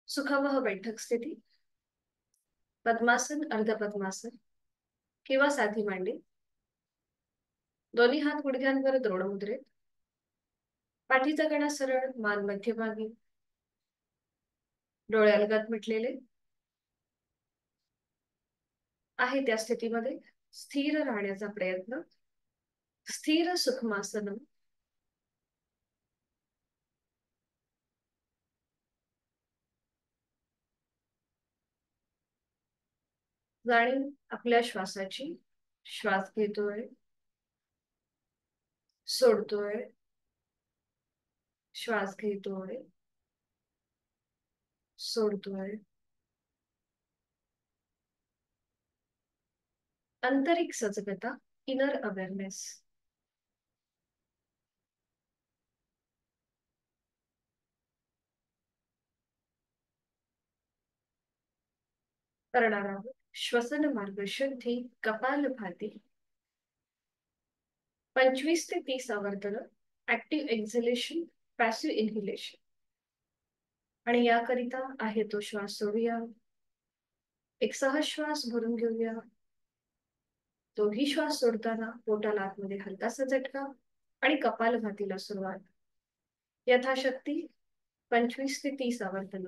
सुखावह बैठक स्थिती, पद्मासन, अर्ध पद्मासन किंवा साधी मांडी. दोन्ही हात गुडघ्यांवर द्रोण मुद्रेत. पाठीचा कणा सरळ, मान मध्यभागी, डोळे अलगद मिटलेले आहे. त्या स्थितीमध्ये स्थिर राहण्याचा प्रयत्न. स्थिर सुखमासन. जाणीव आपल्या श्वासाची. श्वास घेतोय, सोडतोय, श्वास घेतोय, सोडतोय. आंतरिक सजगता, इनर अवेअरनेस. करणार आहोत श्वसन मार्ग शुद्धी, कपालभाती. 25 ते 30 आवर्तन. Active exhalation, passive inhalation. आणि याकरिता आहे तो श्वास सोडूया. एक सहज श्वास भरून घेऊया. दोन्ही श्वास सोडताना पोटाला आतमध्ये हलकासा झटका आणि कपालभातीला सुरुवात. यथाशक्ती 25 ते 30 आवर्तन.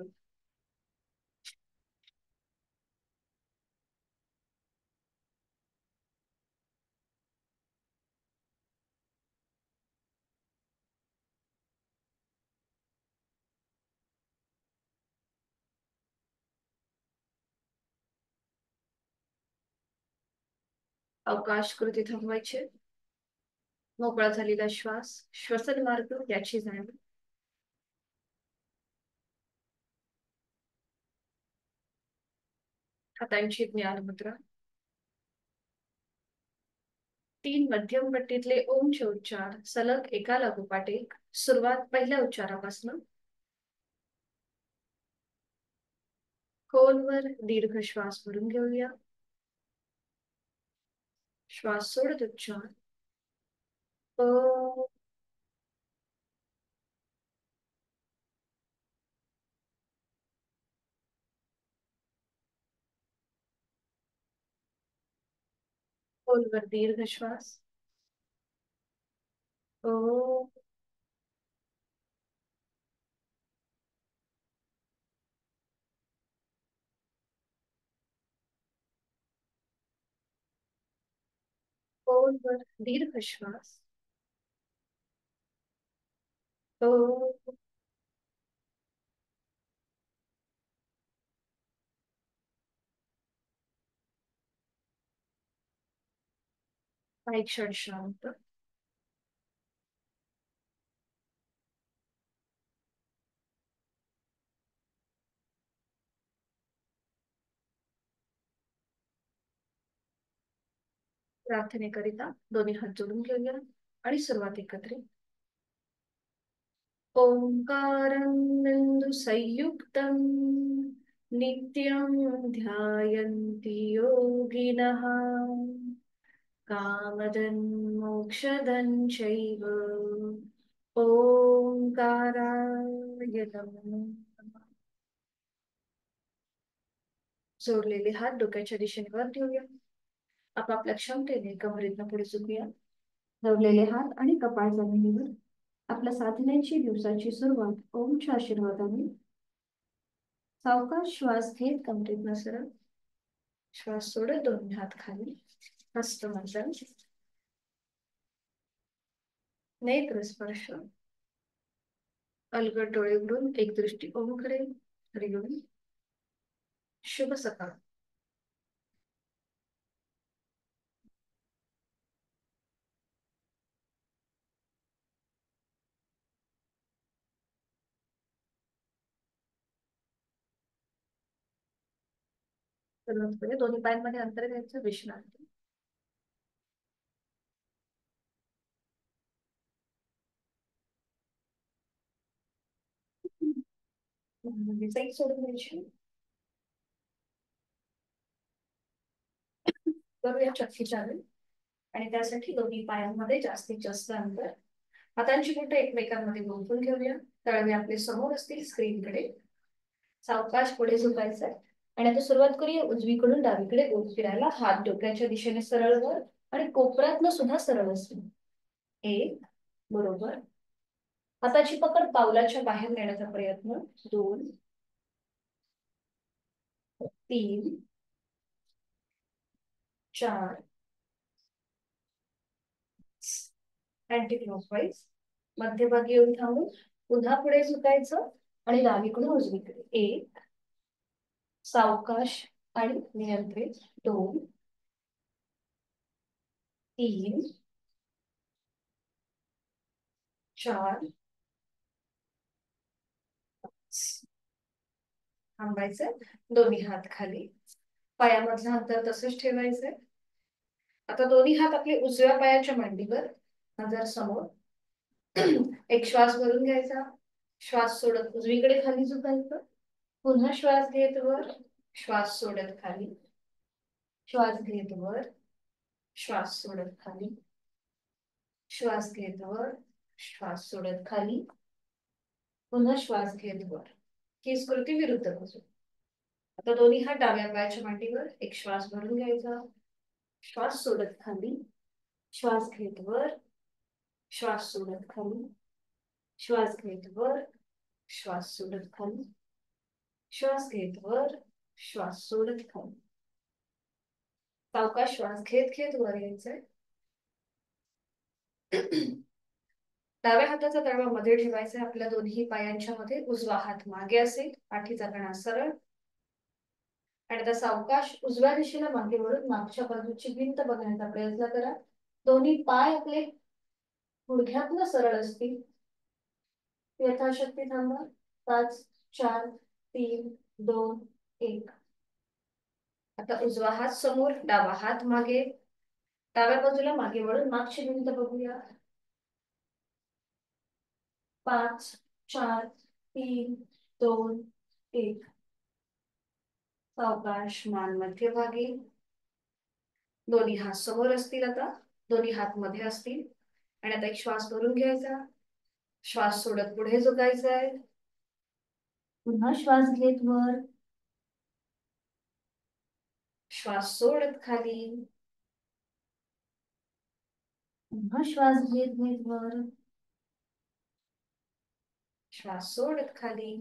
अवकाश कृती थांबवायचे. मोकळा झालेला श्वास, श्वसन मार्ग याची जाणीव. हातांची ज्ञान मुद्रा. 3 मध्यम पट्टीतले ओमचे उच्चार सलग एका लागोपाठ एक. सुरुवात पहिल्या उच्चारापासून. खोलवर दीर्घ श्वास भरून घेऊया. श्वास सोडत उच्चार. ओ. खोलवर दीर्घ श्वास. ओ. खोलवर दीर्घ श्वास. ओ. काही क्षण शांत. प्रार्थनेकरिता दोन्ही हात जोडून घेऊया आणि सुरुवात एकत्रित. ओंकारं बिंदु संयुक्तं नित्यं ध्यायन्ति योगिनः कामदं मोक्षदं चैव. ओंकाराय नमः. जोडलेले हात डोक्याच्या दिशेने वर ठेवूया. आपापल्या क्षमतेने कमरेतनं पुढे झुकूया. जोडलेले हात आणि कपाळ जमिनीवर. आपल्या साधनेची दिवसाची सुरुवात ओमच्या आशीर्वादाने. सावकाश श्वास घेत कमरेतनं सरळ. श्वास सोडत दोन्ही हात खाली. हस्तमंथन. नेत्र स्पर्श. अलगद डोळे उघडून एक दृष्टी ओमकडे. हरिओम. शुभ सकाळ. सुरुवात करूया. दोन्ही पायांमध्ये अंतर घ्यायचं. विश्रांती. साईड सोडून द्यायची. करूया चक्की चालू. आणि त्यासाठी दोन्ही पायांमध्ये जास्तीत जास्त अंतर. हातांची बोटं एकमेकांमध्ये गुंफून घेऊया. तळवे आपले समोर असतील स्क्रीनकडे. सावकाश पुढे झुकायचंय आणि आता सुरुवात करूया उजवीकडून डावीकडे गोल फिरायला. हात डोक्याच्या दिशेने सरळ वर आणि कोपऱ्यातनं सुद्धा सरळ असेल. 1, बरोबर. हाताची पकड पावलाच्या बाहेर नेण्याचा प्रयत्न. 2, 3, 4, अँटी क्लॉकवाईज. मध्यभागी येऊन थांबून पुन्हा पुढे झुकायचं आणि डावीकडून उजवीकडे. 1, सावकाश आणि नियंत्रित. 2, 3, 4, थांबायचंय. दोन्ही हात खाली. पायामधलं अंतर तसंच ठेवायचंय. आता दोन्ही हात आपले उजव्या पायाच्या मांडीवर, नजर समोर. एक श्वास भरून घ्यायचा. श्वास सोडत उजवीकडे खाली झुकायचं. पुन्हा श्वास घेत वर, श्वास सोडत खाली. श्वास घेत वर, श्वास सोडत खाली. श्वास घेत वर, श्वास सोडत खाली. पुन्हा श्वास घेत वर. ही स्कृती विरुद्ध बाजू. आता दोन्ही हात डाव्या पायाच्या मांडीवर. एक श्वास भरून घ्यायचा. श्वास सोडत खाली. श्वास घेत वर, श्वास सोडत खाली. श्वास घेत वर, श्वास सोडत खाली. श्वास घेत वर, श्वास सोडत खाली. सावकाश श्वास घेत घेत वर यायचंय. डाव्या हाताचा तळवा मध्ये ठेवायचा. आपल्या दोन्ही पायांच्या मध्ये उजवा हात मागे असेल. पाठीचा कणा सरळ. आणि आता सावकाश उजव्या दिशेला मागे वळून मागच्या बाजूची भिंत बघण्याचा प्रयत्न करा. दोन्ही पाय आपले गुडघ्यातनं सरळ असतील. यथाशक्ती थांबा. 5, 4, 3, 2, 1. आता उजवा हात समोर, डावा हात मागे. डाव्या बाजूला मागे वळून मागची भिंत बघूया. 5, 4, 3, 2, 1. सावकाश मान मध्यभागी. दोन्ही हात समोर असतील. आता दोन्ही हात मध्ये असतील. आणि आता एक श्वास भरून घ्यायचा. श्वास सोडत पुढे झुकायचा आहे. पुन्हा श्वास घेत वर, श्वास सोडत खाली. पुन्हा श्वास घेत घेत वर, श्वास सोडत खाली.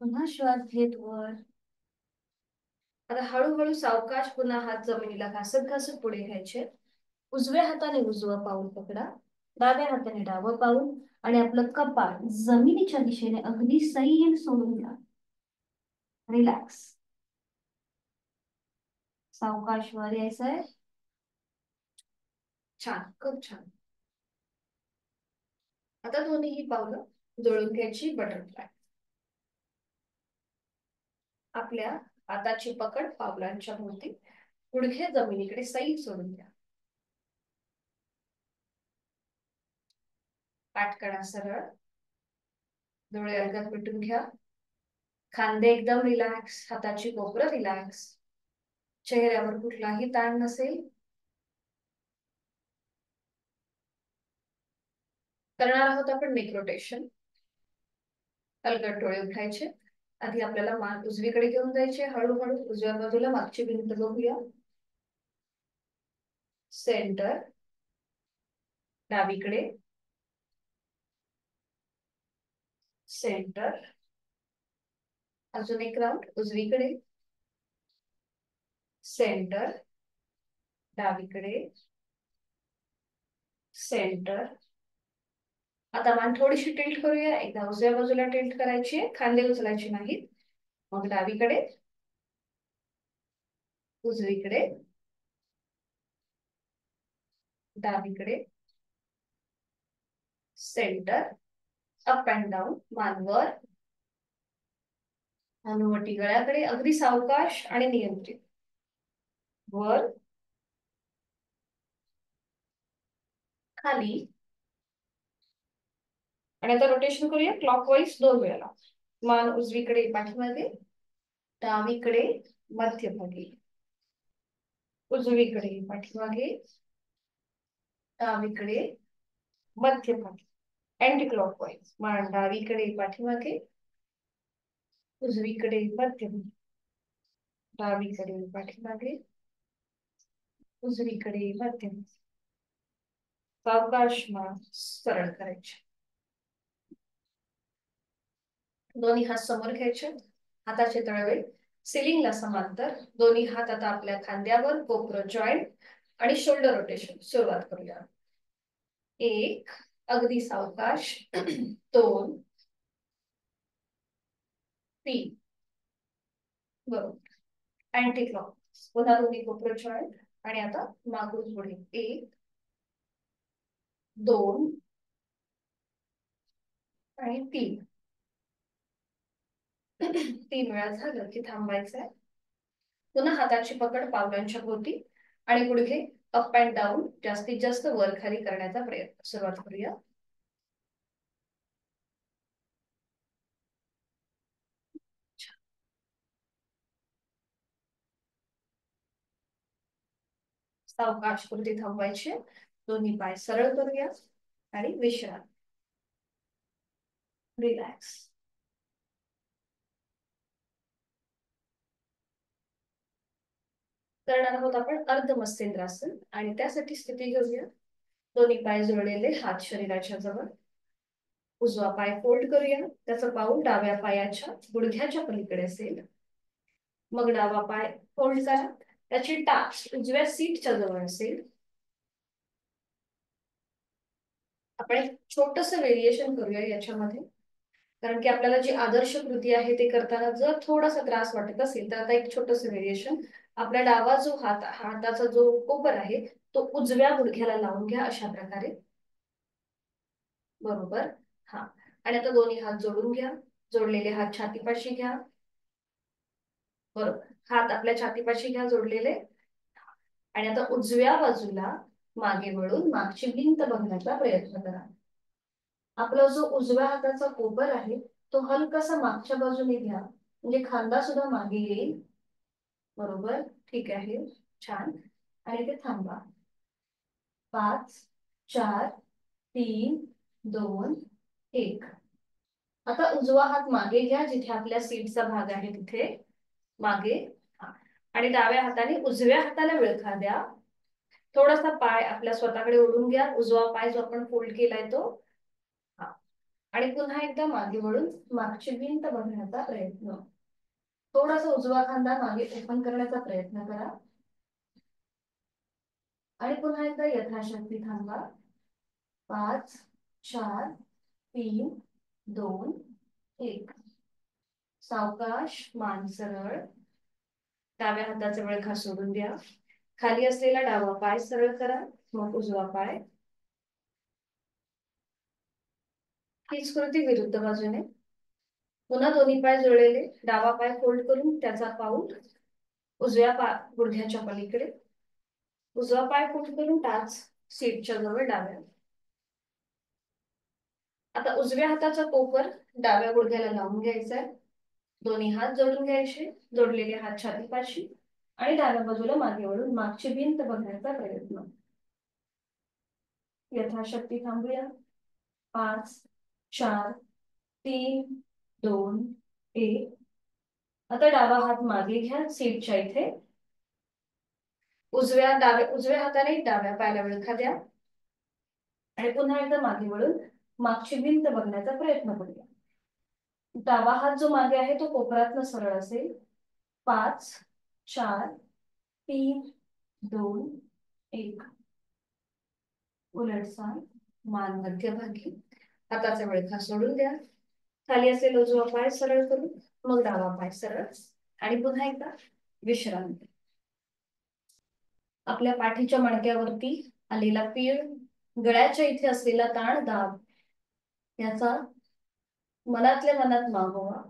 पुन्हा श्वास घेत वर. आता हळूहळू सावकाश पुन्हा हात जमिनीला घासत घासत पुढे घ्यायचे. उजव्या हाताने उजवं पाऊल पकडा. डाव्या हाताने डावं पाऊल. आणि आपलं कपाळ जमिनीच्या दिशेने अगदी सैल सोडून द्या. रिलॅक्स. सावकाश वर यायचंय. छान, खूप छान. आता दोन्ही पावलं जोडून घ्यायची. बटरफ्लाय. आपल्या हाताची पकड पावलांच्या भोवती. गुडघे जमिनीकडे सैल सोडून द्या. पाठकणा सरळ. डोळे अलगद मिटून घ्या. खांदे एकदम रिलॅक्स. हाताची बोकरं रिलॅक्स. चेहऱ्यावर कुठलाही ताण नसेल. करणार आहोत आपण नेक रोटेशन. अलगद डोळे उठायचे. आधी आपल्याला मान उजवीकडे घेऊन जायचे. हळूहळू उजव्या बाजूला मागची भिंत बघूया. सेंटर. डावीकडे. सेंटर. अजून एक राऊंड उजवीकडे. सेंटर. डावीकडे. सेंटर. आता मान थोडीशी टिल्ट करूया. एकदा उजव्या बाजूला टिल्ट करायची. खांदे उचलायचे नाहीत. मग डावीकडे. उजवीकडे. डावीकडे. सेंटर. Up and down. मान वर. हनुवटी गळ्याकडे. अगदी सावकाश आणि नियंत्रित. वर. खाली. आणि आता रोटेशन करूया क्लॉकवाईज 2 वेळेला. मान उजवीकडे पाठीमागे. डावीकडे मध्यभागी. उजवीकडे पाठीमागे. डावीकडे मध्यभागी. Anti clockwise. मान डावीकडे पाठीमागे. उजवीकडे मध्यम, डावीकडे पाठीमागे, उजवीकडे मध्यम. सावकाश मान सरळ करायचे. दोन्ही हात समोर घ्यायचे, हाताचे तळवे सिलिंगला समांतर. दोन्ही हात आता आपल्या खांद्यावर, कोपर जॉईंट आणि शोल्डर रोटेशन. सुरुवात करूया. 1, अगदी सावकाश. 2, 3, बरोबर. Anti clock. पुन्हा दोन्ही कोपर जॉईंट आणि आता मागून पुढे. 1, 2 आणि 3. 3 वेळा झालं की थांबायचंय. पुन्हा हाताची पकड पावलांच्या भोवती आणि गुडघे अप अँड डाऊन जास्तीत जास्त वर खाली करण्याचा प्रयत्न. सुरुवात करूया. सावकाश कृती थांबवायची. दोन्ही पाय सरळ करूया आणि विश्राम. रिलॅक्स. करणार आहोत आपण अर्ध मत्स्येंद्रासन आणि त्यासाठी स्थिती घेऊया. दोन्ही पाय जोडलेले, हात शरीराच्या जवळ. उजवा पाय फोल्ड करूया. त्याचं पाऊल डाव्या पायाच्या गुडघ्याच्या पलीकडे असेल. मग डावा पाय फोल्ड करा. त्याची टाच उजव्या सीटच्या जवळ असेल. आपण एक छोटस व्हेरिएशन करूया याच्यामध्ये, कारण की आपल्याला जी आदर्श कृती आहे ते करताना जर थोडासा त्रास वाटत असेल तर आता एक छोटस व्हेरिएशन. आपला डावा जो हाताचा जो कोपर आहे तो उजव्या गुडघ्याला लावून घ्या अशा प्रकारे. बरोबर. हा. आणि आता दोन्ही हात जोडून घ्या. जोडलेले हात छातीपाशी घ्या. बरोबर. हात आपल्या छातीपाशी घ्या जोडलेले. आणि आता उजव्या बाजूला मागे वळून मागची भिंत बघण्याचा प्रयत्न करा. आपला जो उजव्या हाताचा कोपर आहे तो हलकासा मागच्या बाजूने घ्या, म्हणजे खांदा सुद्धा मागे येईल. बरोबर. ठीक आहे. छान. आणि ते थांबा. 5, 4, 3, 2, 1. आता उजवा हात मागे घ्या, जिथे आपल्या सीटचा भाग आहे तिथे मागे. आणि डाव्या हाताने उजव्या हाताला विळखा द्या. थोडासा पाय आपल्या स्वतःकडे ओढून घ्या. उजवा पाय जो आपण फोल्ड केलाय तो. आणि पुन्हा एकदा मागे वळून मागची भिंत बघण्याचा प्रयत्न. थोडासा उजवा खांदा मागे ओपन करण्याचा प्रयत्न करा. आणि पुन्हा एकदा यथाशक्ती थांबा. 5, 4, 3, 2, 1. सावकाश, मान सरळ. डाव्या हाताचा विळखा सोडून द्या. खाली असलेला डावा पाय सरळ करा. मग उजवा पाय. हीच कृती विरुद्ध बाजूने. पुन्हा दोन्ही पाय जोडलेले, डावा पाय फोल्ड करून त्याचा पाऊल उजव्या गुडघ्याच्या पलीकडे. उजवा पाय फोल्ड करून टाच सीटच्या जवळ डाव्या. आता उजव्या हाताचा कोपर डाव्या गुडघ्याला लावून घ्यायचा आहे. दोन्ही हात जोडून घ्यायचे. जोडलेले हात छातीपाशी आणि डाव्या बाजूला मागे वळून मागची भिंत बघण्याचा प्रयत्न. यथाशक्ती थांबूया. 5, 4, 3, 2, 1. आता डावा हात मागे घ्या सीटच्या इथे. उजव्या हाताने डाव्या पायाला विळखा द्या आणि पुन्हा एकदा मागे वळून मागची भिंत बघण्याचा प्रयत्न करूया. डावा हात जो मागे आहे तो कोपरातनं सरळ असेल. 5, 4, 3, 2, 1. उलटसाल, मान मध्यभागी. हाताचा विळखा सोडून द्या. खाली असेल उजवा पाय सरळ करून मग डावा पाय सरळ आणि पुन्हा एकदा विश्रांती. आपल्या पाठीच्या मणक्यावरती आलेला पीळ, गळ्याच्या इथे असलेला ताण दाब याचा मनातल्या मनात मागोवा.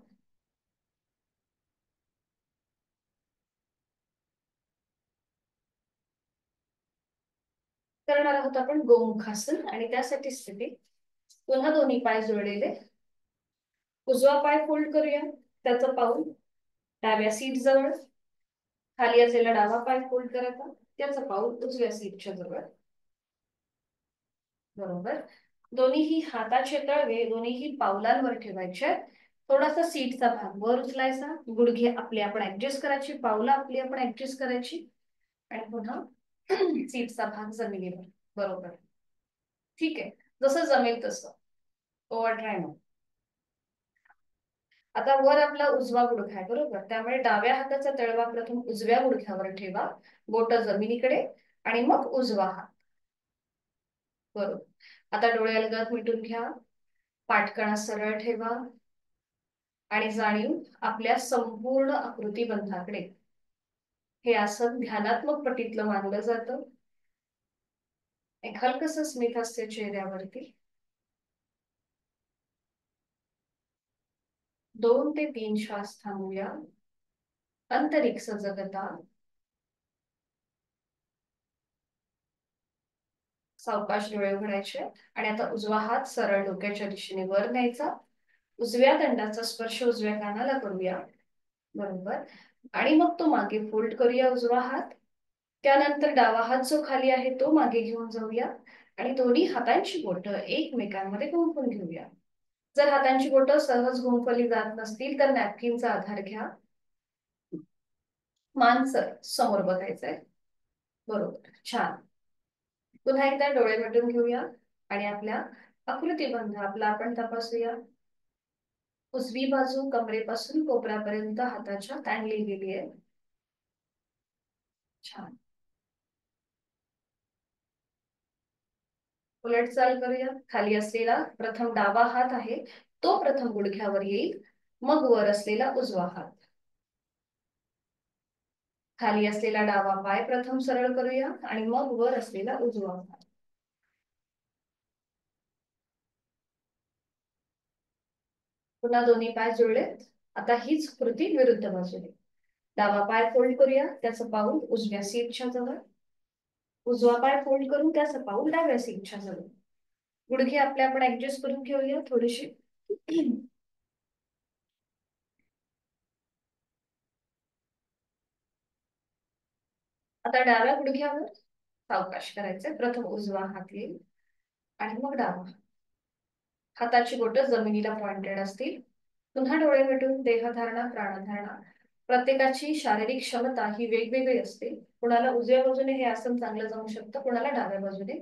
करणार आहोत आपण गोमुखासन आणि त्यासाठी स्थिती. पुन्हा दोन्ही पाय जोडलेले. उजवा पाय फोल्ड करूया. त्याचं पाऊल डाव्या सीट जवळ. खाली असलेला डावा पाय फोल्ड करायचा. त्याचं पाऊल उजव्या सीटच्या जवळ. बरोबर. दोन्हीही हाताचे तळवे दोन्हीही पावलांवर ठेवायचे थोडासा सीटचा भाग वर उचलायचा, गुडघे आपले आपण ऍडजस्ट करायची, पावलं आपली आपण ऍडजस्ट करायची आणि पुन्हा सीटचा भाग जमिनीवर. बरोबर. ठीक आहे, जसं जमेल तसं. ओव्हर ट्राय नको. आता वर आपला उजवा गुडघा आहे, बरोबर, त्यामुळे डाव्या हाताचा तळवा प्रथम उजव्या गुडघ्यावर ठेवा, बोट जमिनीकडे, आणि मग उजवा हात. बरोबर. आता डोळे अलगद मिटून घ्या, पाठकणा सरळ ठेवा आणि जाणीव आपल्या संपूर्ण आकृतीबंधाकडे. हे आसन ध्यानात्मक पटीतलं मानलं जातं. एक हलकसं स्मित हास्य चेहऱ्यावरती. 2 ते 3 श्वास थांबूया. अंतरिक्ष जगता. सावकाश डोळे उघडायचे आणि आता उजवा हात सरळ डोक्याच्या दिशेने वर न्यायचा. उजव्या दंडाचा स्पर्श उजव्या कानाला करूया. बरोबर. आणि मग तो मागे फोल्ड करूया उजवा हात. त्यानंतर डावा हात जो खाली आहे तो मागे घेऊन जाऊया आणि दोन्ही हातांची बोटं एकमेकांमध्ये गुंफून घेऊया. जर हातांची बोटं सहज गुंफवली जात नसतील तर नॅपकिनचा आधार घ्या. मानसर समोर बघायचंय. बरोबर, छान. पुन्हा एकदा डोळे मिटून घेऊया आणि आपल्या आकृतीबंध आपला आपण तपासूया. उजवी बाजू कमरेपासून कोपऱ्यापर्यंत हाताच्या ताणली गेली आहे. छान. उलट चाल करूया. खाली असलेला प्रथम डावा हात आहे तो प्रथम गुडघ्यावर येईल, मग वर असलेला उजवा हात. खाली असलेला डावा पाय प्रथम सरळ करूया आणि मग वर असलेला उजवा हात. पुन्हा दोन्ही पाय जुळलेत. आता हीच कृती विरुद्ध बाजूने. डावा पाय फोल्ड करूया, त्याचं पाऊल उजव्या सीटच्या जवळ. उजवा पाय फोल्ड करून त्याचं पाऊल डाव्या सीटच्या जवळ. गुडघे आपले आपण ऍडजस्ट करून घेऊया थोडीशी. आता डाव्या गुडघ्यावर सावकाश करायचंय. प्रथम उजवा हात येईल आणि मग डावा. हाताची बोटं जमिनीला पॉइंटेड असतील. पुन्हा डोळे मिटून देहधारणा, प्राणधारणा. प्रत्येकाची शारीरिक क्षमता ही वेगवेगळी असते. कुणाला उजव्या बाजूने हे आसन चांगलं जमू शकतं, कुणाला डाव्या बाजूने.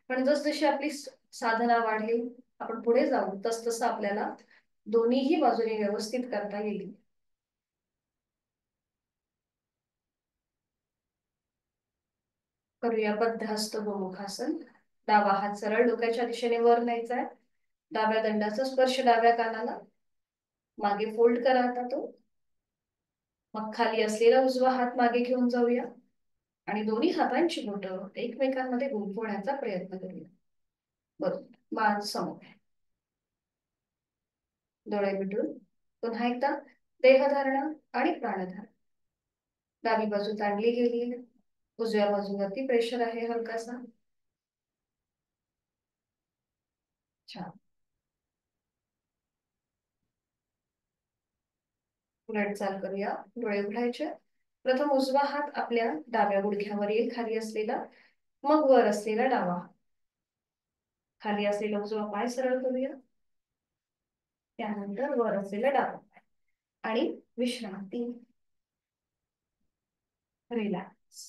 पण जसजशी आपली साधना वाढेल, आपण पुढे जाऊ, तसतसं आपल्याला दोन्हीही बाजूने व्यवस्थित करता येईल. करूया बद्धहस्त गोमुखासन. डावा हात सरळ डोक्याच्या दिशेने वर न्यायचा आहे. डाव्या दंडाचा स्पर्श डाव्या कानाला. मागे फोल्ड करा आता तो. मग खाली असलेला उजवा हात मागे घेऊन जाऊया आणि दोन्ही हातांची बोटं एकमेकांमध्ये गुंफवण्याचा प्रयत्न करूया. बरोबर. मान समोर. डोळे मिटून पुन्हा एकदा देहधारणा आणि प्राणधारणा. डावी बाजू ताणली गेली, उजव्या बाजूवरती प्रेशर आहे हलकासा. छान. उलट चाल करूया. डोळे उघडायचे. प्रथम उजवा हात आपल्या डाव्या गुडघ्यावर येईल, खाली असलेला. मग वर असलेला डावा. खाली असलेला उजवा पाय सरळ करूया. त्यानंतर वर असलेला डावा पाय आणि विश्रांती. रिलॅक्स.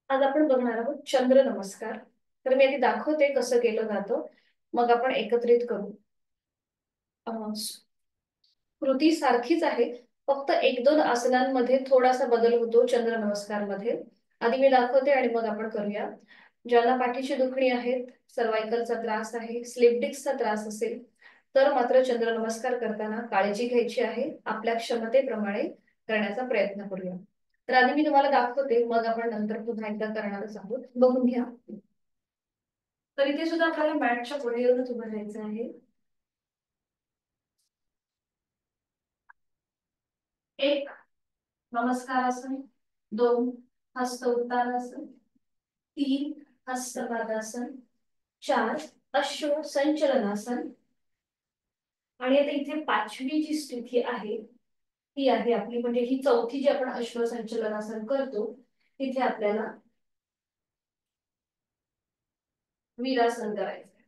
आज आपण बघणार आहोत चंद्र नमस्कार. तर मी आधी दाखवते कसं केलं जातं, मग आपण एकत्रित करू. कृती सारखीच आहे, फक्त 1-2 आसनांमध्ये थोडासा बदल होतो चंद्र नमस्कार मध्ये. आधी मी दाखवते आणि मग आपण करूया. ज्यांना पाठीची दुखणी आहेत, सर्वायकलचा त्रास आहे, स्लिप डिस्कचा त्रास असेल तर मात्र चंद्र नमस्कार करताना काळजी घ्यायची आहे. आपल्या क्षमतेप्रमाणे करण्याचा प्रयत्न करूया. तर आधी मी तुम्हाला दाखवते, मग आपण नंतर पुन्हा एकदा करणारच आहोत. बघून घ्या. तर इथे सुद्धा आपल्याला मॅटच्या पुढे येऊनच उभं राहायचं आहे. 1 नमस्कारासन. 2 हस्त उत्तानासन. 3 हस्तपादासन. 4 अश्व संचलनासन. आणि आता इथे 5वी जी स्थिती आहे ती आहे आपली, म्हणजे ही चौथी जी आपण अश्व संचलनासन करतो, तिथे आपल्याला वीरासन करायचंय.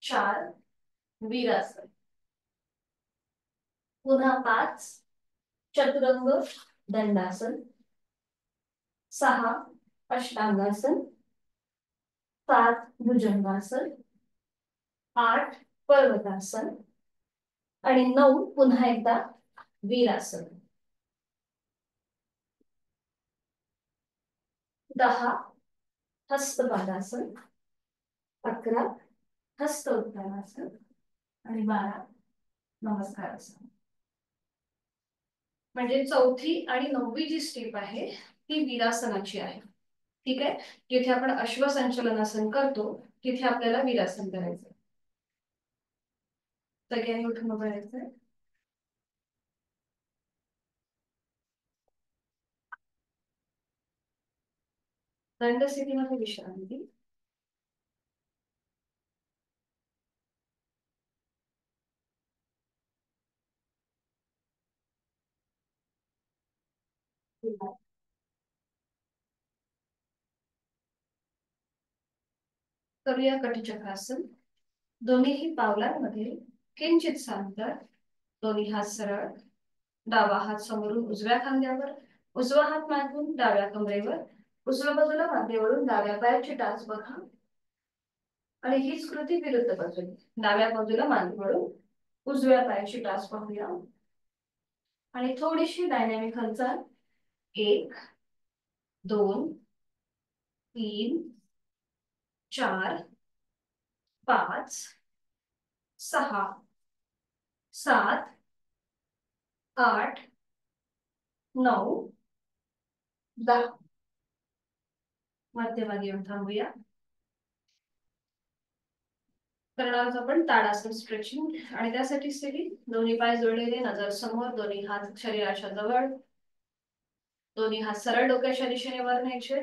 4 वीरासन. पुन्हा 5 चतुरंग दंडासन. 6 अष्टांगासन. 7 भुजंगासन. 8 पर्वतासन. आणि 9 पुन्हा एकदा वीरासन. 10 हस्तपादासन. 11 हस्त उत्तानासन. आणि 12 नमस्कारासन. म्हणजे चौथी आणि 9वी जी स्टेप आहे ती वीरासनाची आहे. ठीक आहे. जिथे आपण अश्वसंचलनासन करतो तिथे आपल्याला वीरासन करायचं. सगळ्यांनी उठून उभं राहायचंय. दंड स्थितीमध्ये विश्रांती. करूया कटचक्रासन. दोन्हीही पावलांमध्ये किंचित अंतर. दोन्ही हात सरळ. डावा हात समोरून उजव्या खांद्यावर. उजवा हात मागून डाव्या कमरेवर. उजव्या बाजूला मांडीवरून डाव्या पायाची टाच बघा. आणि हीच कृती विरुद्ध बाजूने. डाव्या बाजूला मांडीवरून उजव्या पायाची टाच पाहूया. आणि थोडीशी डायनॅमिक हालचाल. 1 2 3 4 5 6 7 8 9 10. मध्यभागी येऊन थांबूया. करणार आहोत आपण ताडासन स्ट्रेचिंग. आणि त्यासाठी स्थिती दोन्ही पाय जोडलेले, नजर समोर, दोन्ही हात शरीराच्या जवळ. दोन्ही हात सरळ डोक्याच्या दिशेने वर न्यायचे.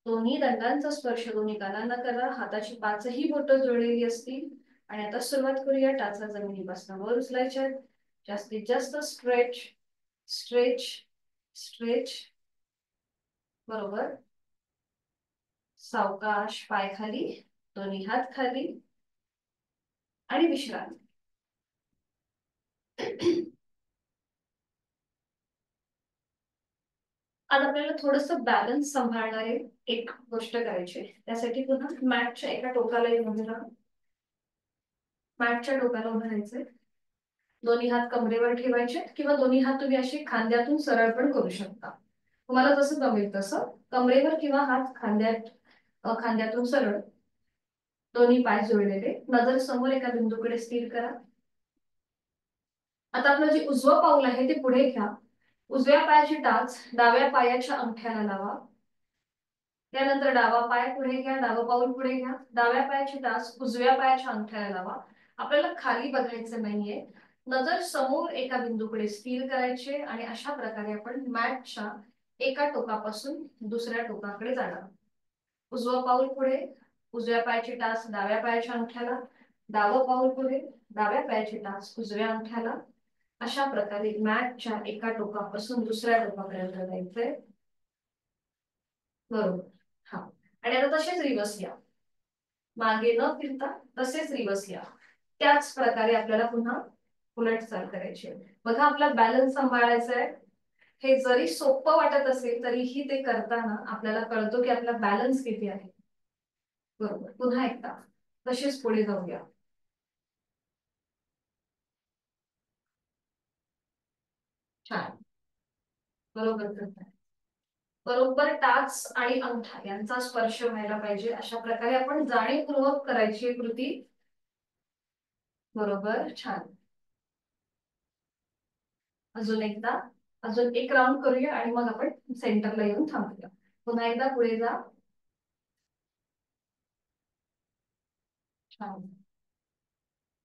दोन्ही दंडांचा स्पर्श दोन्ही कानांना करा. हाताची 5ही बोटं जोडलेली असतील. आणि आता सुरुवात करूया. टाचा जमिनीपासून वर उचलायच्या. जास्तीत जास्त स्ट्रेच स्ट्रेच स्ट्रेच. बरोबर. सावकाश पाय खाली, दोन्ही हात खाली. आणि विश्रांती. आज आपल्याला थोडस बॅलन्स सांभाळणारे एक गोष्ट करायची. त्यासाठी पुन्हा मॅटच्या एका टोकाला येऊन राहा. मॅटच्या टोकाला उभं राहायचंय. दोन्ही हात कमरेवर ठेवायचे किंवा दोन्ही हात तुम्ही अशी खांद्यातून सरळ पण करू शकता. तुम्हाला जसं जमेल तसं. कमरेवर किंवा हात खांद्यातून सरळ. दोन्ही पाय जोडलेले, नजर समोर एका बिंदूकडे स्थिर करा. आता आपलं जे उजवं पाऊल आहे ते पुढे घ्या. उजव्या पायाची टाच डाव्या पायाच्या अंगठ्याला लावा. त्यानंतर डावा पाय पुढे घ्या. डावं पाऊल पुढे घ्या. डाव्या पायाची टाच उजव्या पायाच्या अंगठ्याला लावा. आपल्याला खाली बघायचं नाहीये. नजर समोर एका बिंदूकडे स्थिर करायचे. आणि अशा प्रकारे आपण मॅटच्या एका टोकापासून दुसऱ्या टोकाकडे जाणार. उजवं पाऊल पुढे, उजव्या पायाची टाच डाव्या पायाच्या अंगठ्याला. डावं पाऊल पुढे, डाव्या पायाची टाच उजव्या अंगठ्याला. अशा प्रकारे मॅटच्या एका टोकापासून दुसऱ्या टोकापर्यंत जायचंय. बरोबर. हा. आणि आता तसेच रिवर्स या. मागे न फिरता तसेच रिवर्स या. त्याच प्रकारे आपल्याला पुन्हा उलट चाल करायची. बघा आपला बॅलन्स सांभाळायचा आहे. हे जरी सोपं वाटत असेल तरीही ते करताना आपल्याला कळतो की आपला बॅलन्स किती आहे. बरोबर. पुन्हा एकदा तसेच पुढे जाऊया. छान. बरोबर करताय. बरोबर टाच आणि अंगठा यांचा स्पर्श व्हायला पाहिजे. अशा प्रकारे आपण जाणीवपूर्वक करायची कृती. बरोबर. छान. अजून एकदा. अजून एक राऊंड करूया आणि मग आपण सेंटरला येऊन थांबूया. पुन्हा एकदा पुढे जा. छान.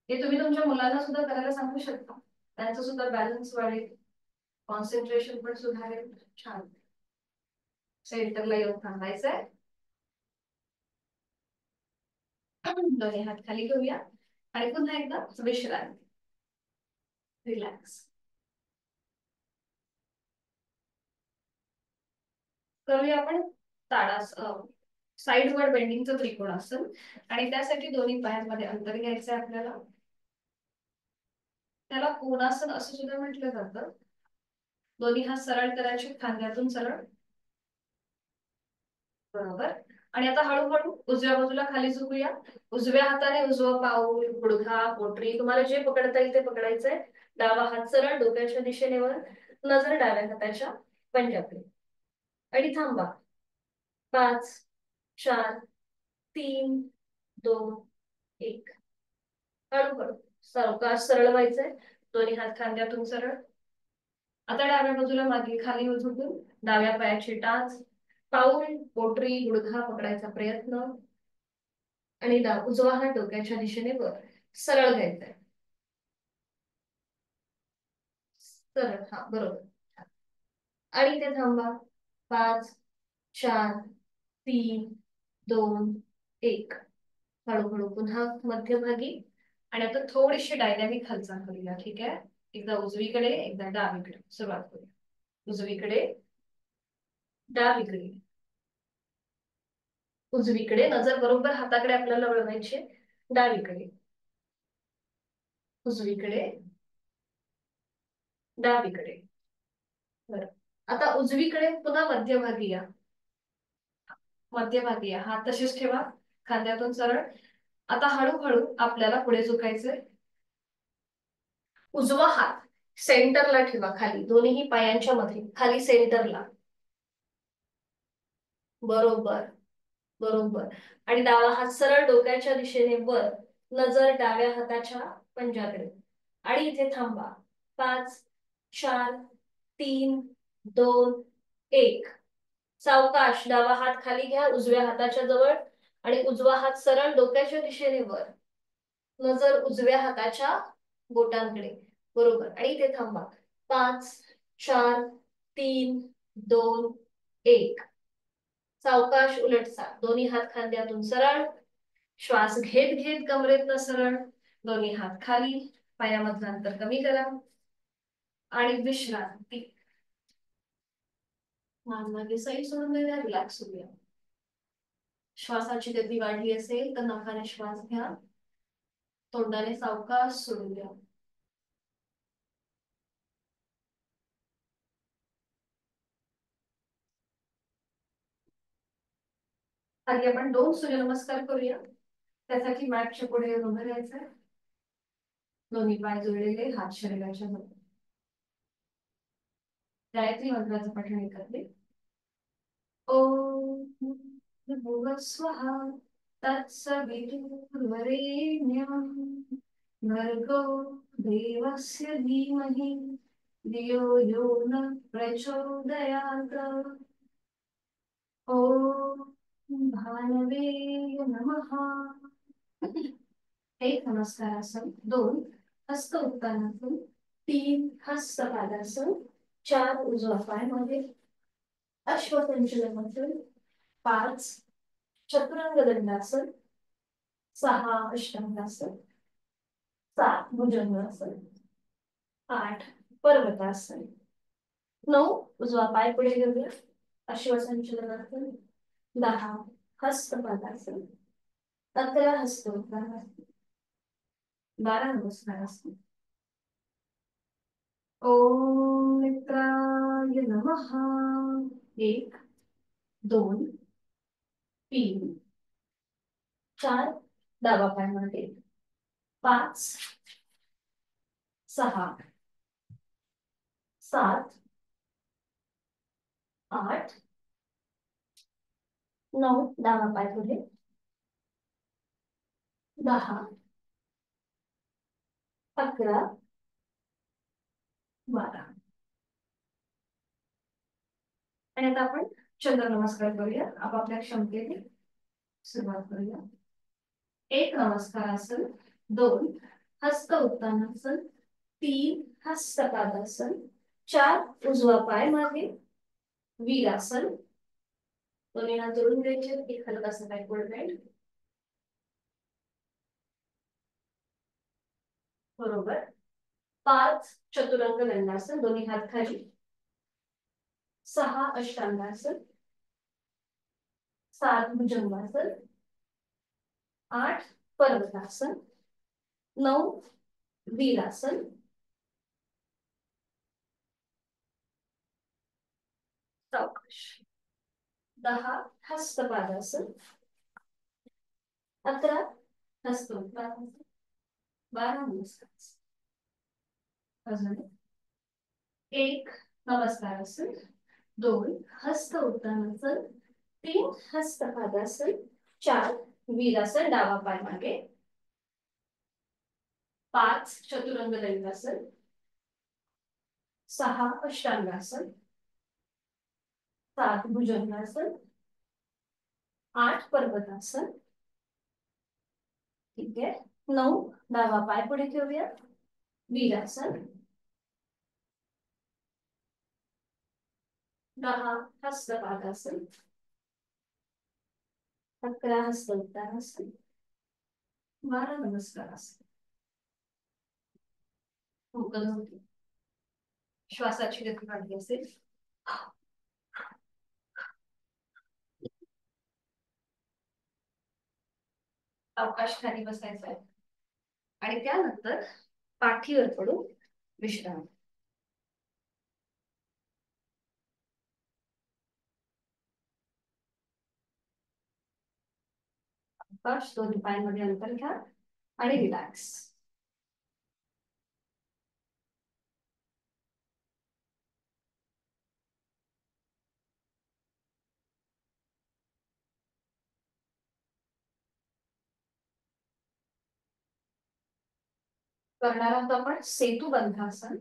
हे तुम्ही तुमच्या मुलांना सुद्धा करायला सांगू शकता. त्यांचं सुद्धा बॅलन्स वाढेल, कॉन्सन्ट्रेशन पण सुधारेल. छान. सेंटरला येऊन थांबायचंय. दोन्ही हात खाली घेऊया आणि पुन्हा एकदा विश्रांती. रिलॅक्स. करूया आपण ताडासन. साईडवर बेंडिंगचं त्रिकोणासन. आणि त्यासाठी दोन्ही पायांमध्ये अंतर घ्यायचं आहे आपल्याला. त्याला कोणासन असं सुद्धा म्हटलं जातं. दोन्ही हात सरळ करायचे खांद्यातून सरळ. बरोबर. आणि आता हळूहळू उजव्या बाजूला खाली झुकूया. उजव्या हाताने उजवा पाऊल, गुडघा, पोटरी तुम्हाला जे पकडता येईल ते पकडायचंय. डावा हात सरळ डोक्याच्या दिशेने वर, नजर डाव्या हाताच्या पंजाकडे. आणि थांबा. 5 4 3 2 1. हळूहळू सावकाश सरळ व्हायचंय. दोन्ही हात खांद्यातून सरळ. आता डाव्या बाजूला मागे खाली झुकून डाव्या पायाची टाच, पाऊल, पोटरी, गुडघा पकडायचा प्रयत्न. आणि उजवा हात डोक्याच्या दिशेने वर सरळ घ्यायचा. सरळ, हा बरोबर. आणि ते थांबा. 5 4 3 2 1. हळूहळू पुन्हा मध्यभागी. आणि आता थोडीशी डायनॅमिक हालचाल करूया. ठीक आहे. एकदा उजवीकडे एकदा डावीकडे सुरुवात करूया. उजवीकडे डावीकडे. उजवीकडे नजर बरोबर हाताकडे आपल्याला वळवायची. डावीकडे उजवीकडे डावीकडे. बरं. आता उजवीकडे पुन्हा मध्यभागी या. मध्यभागी या. हात तसेच ठेवा खांद्यातून सरळ. आता हळूहळू आपल्याला पुढे झुकायचंय. उजवा हात सेंटरला ठेवा खाली, दोन्ही पायांच्या मध्ये खाली सेंटरला. बरोबर बरोबर. आणि डावा हात सरळ डोक्याच्या दिशेने वर, नजर डाव्या हाताच्या पंजाकडे. आणि इथे थांबा. 5 4 3 2 1. सावकाश डावा हात खाली घ्या उजव्या हाताच्या जवळ. आणि उजवा हात सरळ डोक्याच्या दिशेने वर, नजर उजव्या हाताच्या बोटांकडे. बरोबर. आणि इथे थांबा. 5 4 3 2 1. सावकाश उलटसाल. दोन्ही हात खांद्यातून सरळ. श्वास घेत घेत कमरेतनं सरळ. दोन्ही हात खाली. पायामधलं अंतर कमी करा. आणि विश्रांती. मान मागे सही सोडून देऊया. रिलॅक्स होऊया. श्वासाची गती वाढली असेल तर नाकाने श्वास घ्या. तोंडाने सावकाश सोडून द्या. आधी आपण 2 सूर्यनमस्कार करूया. त्यासाठी मॅटच्या पुढे उभं राहायचंय. दोन्ही पाय जोडलेले, हात शरीराच्या मध्ये. गायत्री मंत्राचं पठण करते. ओम भुवस्वः तत्सवितुर्वरेण्यं भर्गो देवस्य धीमहि धियो यो न प्रचोदयात्. ओम भानवे नमः. एक नमस्कारासन. 2 हस्त उत्तानासन. 3 हस्त पादासन. 4 उजवा पाय मागे. अश्वपंचलनासन. 5 चतुरंग दंडासन. 6 अष्टांगासन. 7 भुजंगासन. 8 पर्वतासन. 9 उजवा पाय पुढे घेऊया. अश्वसंचलनासन. 10 हस्तपादासन. 11 हस्त उत्तानासन. 12 नमस्कारासन. ओम मित्राय नमः. 1 2 3 4 डावा पाय मागे. 5 6 7 8 9 डावा पाय पुढे. 10 11 12. आणि आता आपण चंद्र नमस्कार करूया. आपापल्या क्षमतेने सुरुवात करूया. 1 नमस्कारासन. 2 हस्त उत्तानासन. 3 हस्तपादासन. 4 उजवा पाय मागे. वीरासन. दोन्ही हात जोडून द्यायचे. एक हलकासा बॅकवर्ड बेंड. बरोबर. 5 चतुरंग दंडासन. दोन्ही हात खाली. 6 अष्टांगासन. 7 भुजंगासन, 8 पर्वतासन, 9 वीरासन, 10 हस्तपादासन, 11 हस्तोत्तानासन, 12 नमस्कार, अजून 1 नमस्कारासन, 2 हस्त उत्तानासन, 3 हस्तपादासन, 4 वीरासन डावा पाय मागे, 5 चतुरंग दैवासन, 6 अष्टांगासन, 7 भुजंगासन, 8 पर्वतासन, ठीक आहे, 9 डावा पाय पुढे ठेवूया, वीरासन, 10 हस्तपादासन, 11 हस्त उत्तानासन, 12 नमस्कारासन. भूकल होती, श्वासाची गती वाढली असेल. अवकाश खाली बसायचा आहे आणि त्यानंतर पाठीवर पडून विश्राम. अवकाश दोन्ही पायांमध्ये अंतर घ्या आणि रिलॅक्स. करणार आहोत आपण सेतू बंधासन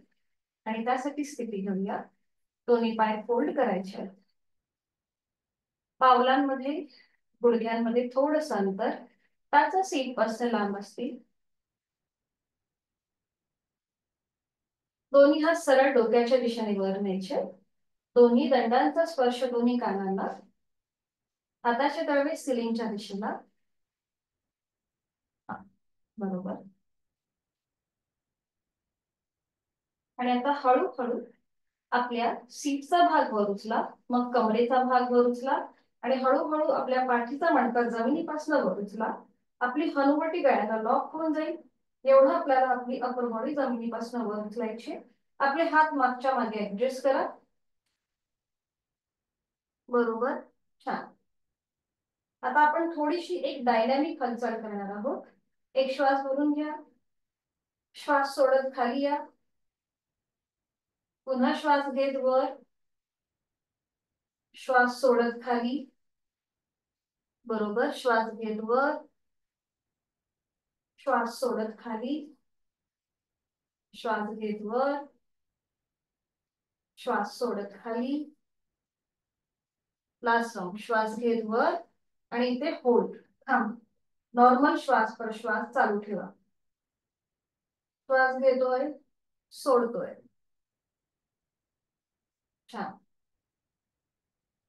आणि त्यासाठी स्थिती घेऊया. दोन्ही पाय फोल्ड करायचे, पावलांमध्ये गुडघ्यांमध्ये थोडस अंतर, त्याचा 1% लांब असतील. दोन्ही हात सरळ डोक्याच्या दिशेने वर न्यायचे, दोन्ही दंडांचा स्पर्श दोन्ही कानांना, हाताचे तळवे सिलिंगच्या दिशेला. बरोबर. आणि आता हळूहळू आपल्या सीटचा भाग वर उचला, मग कमरेचा भाग वर उचला आणि हळूहळू आपल्या पाठीचा मणका जमिनीपासून वर उचला. आपली हनुवटी गळ्याला लॉक होऊन जाईल. एवढं आपल्याला आपली अपर बॉडी जमिनीपासून वर उचलायची. आपले हात मागच्या मागे ऍडजस्ट करा. बरोबर, छान. आता आपण थोडीशी एक डायनॅमिक हालचाल करणार आहोत. एक श्वास भरून घ्या, श्वास सोडत खाली या, पुन्हा श्वास घेत वर, श्वास सोडत खाली. बरोबर, श्वास घेत वर, श्वास सोडत खाली, श्वास घेत वर, श्वास सोडत खाली. लास्ट राउंड, श्वास घेत वर आणि इथे होल्ड, थांब. नॉर्मल श्वास प्रश्वास चालू ठेवा. श्वास घेतोय, सोडतोय, छान.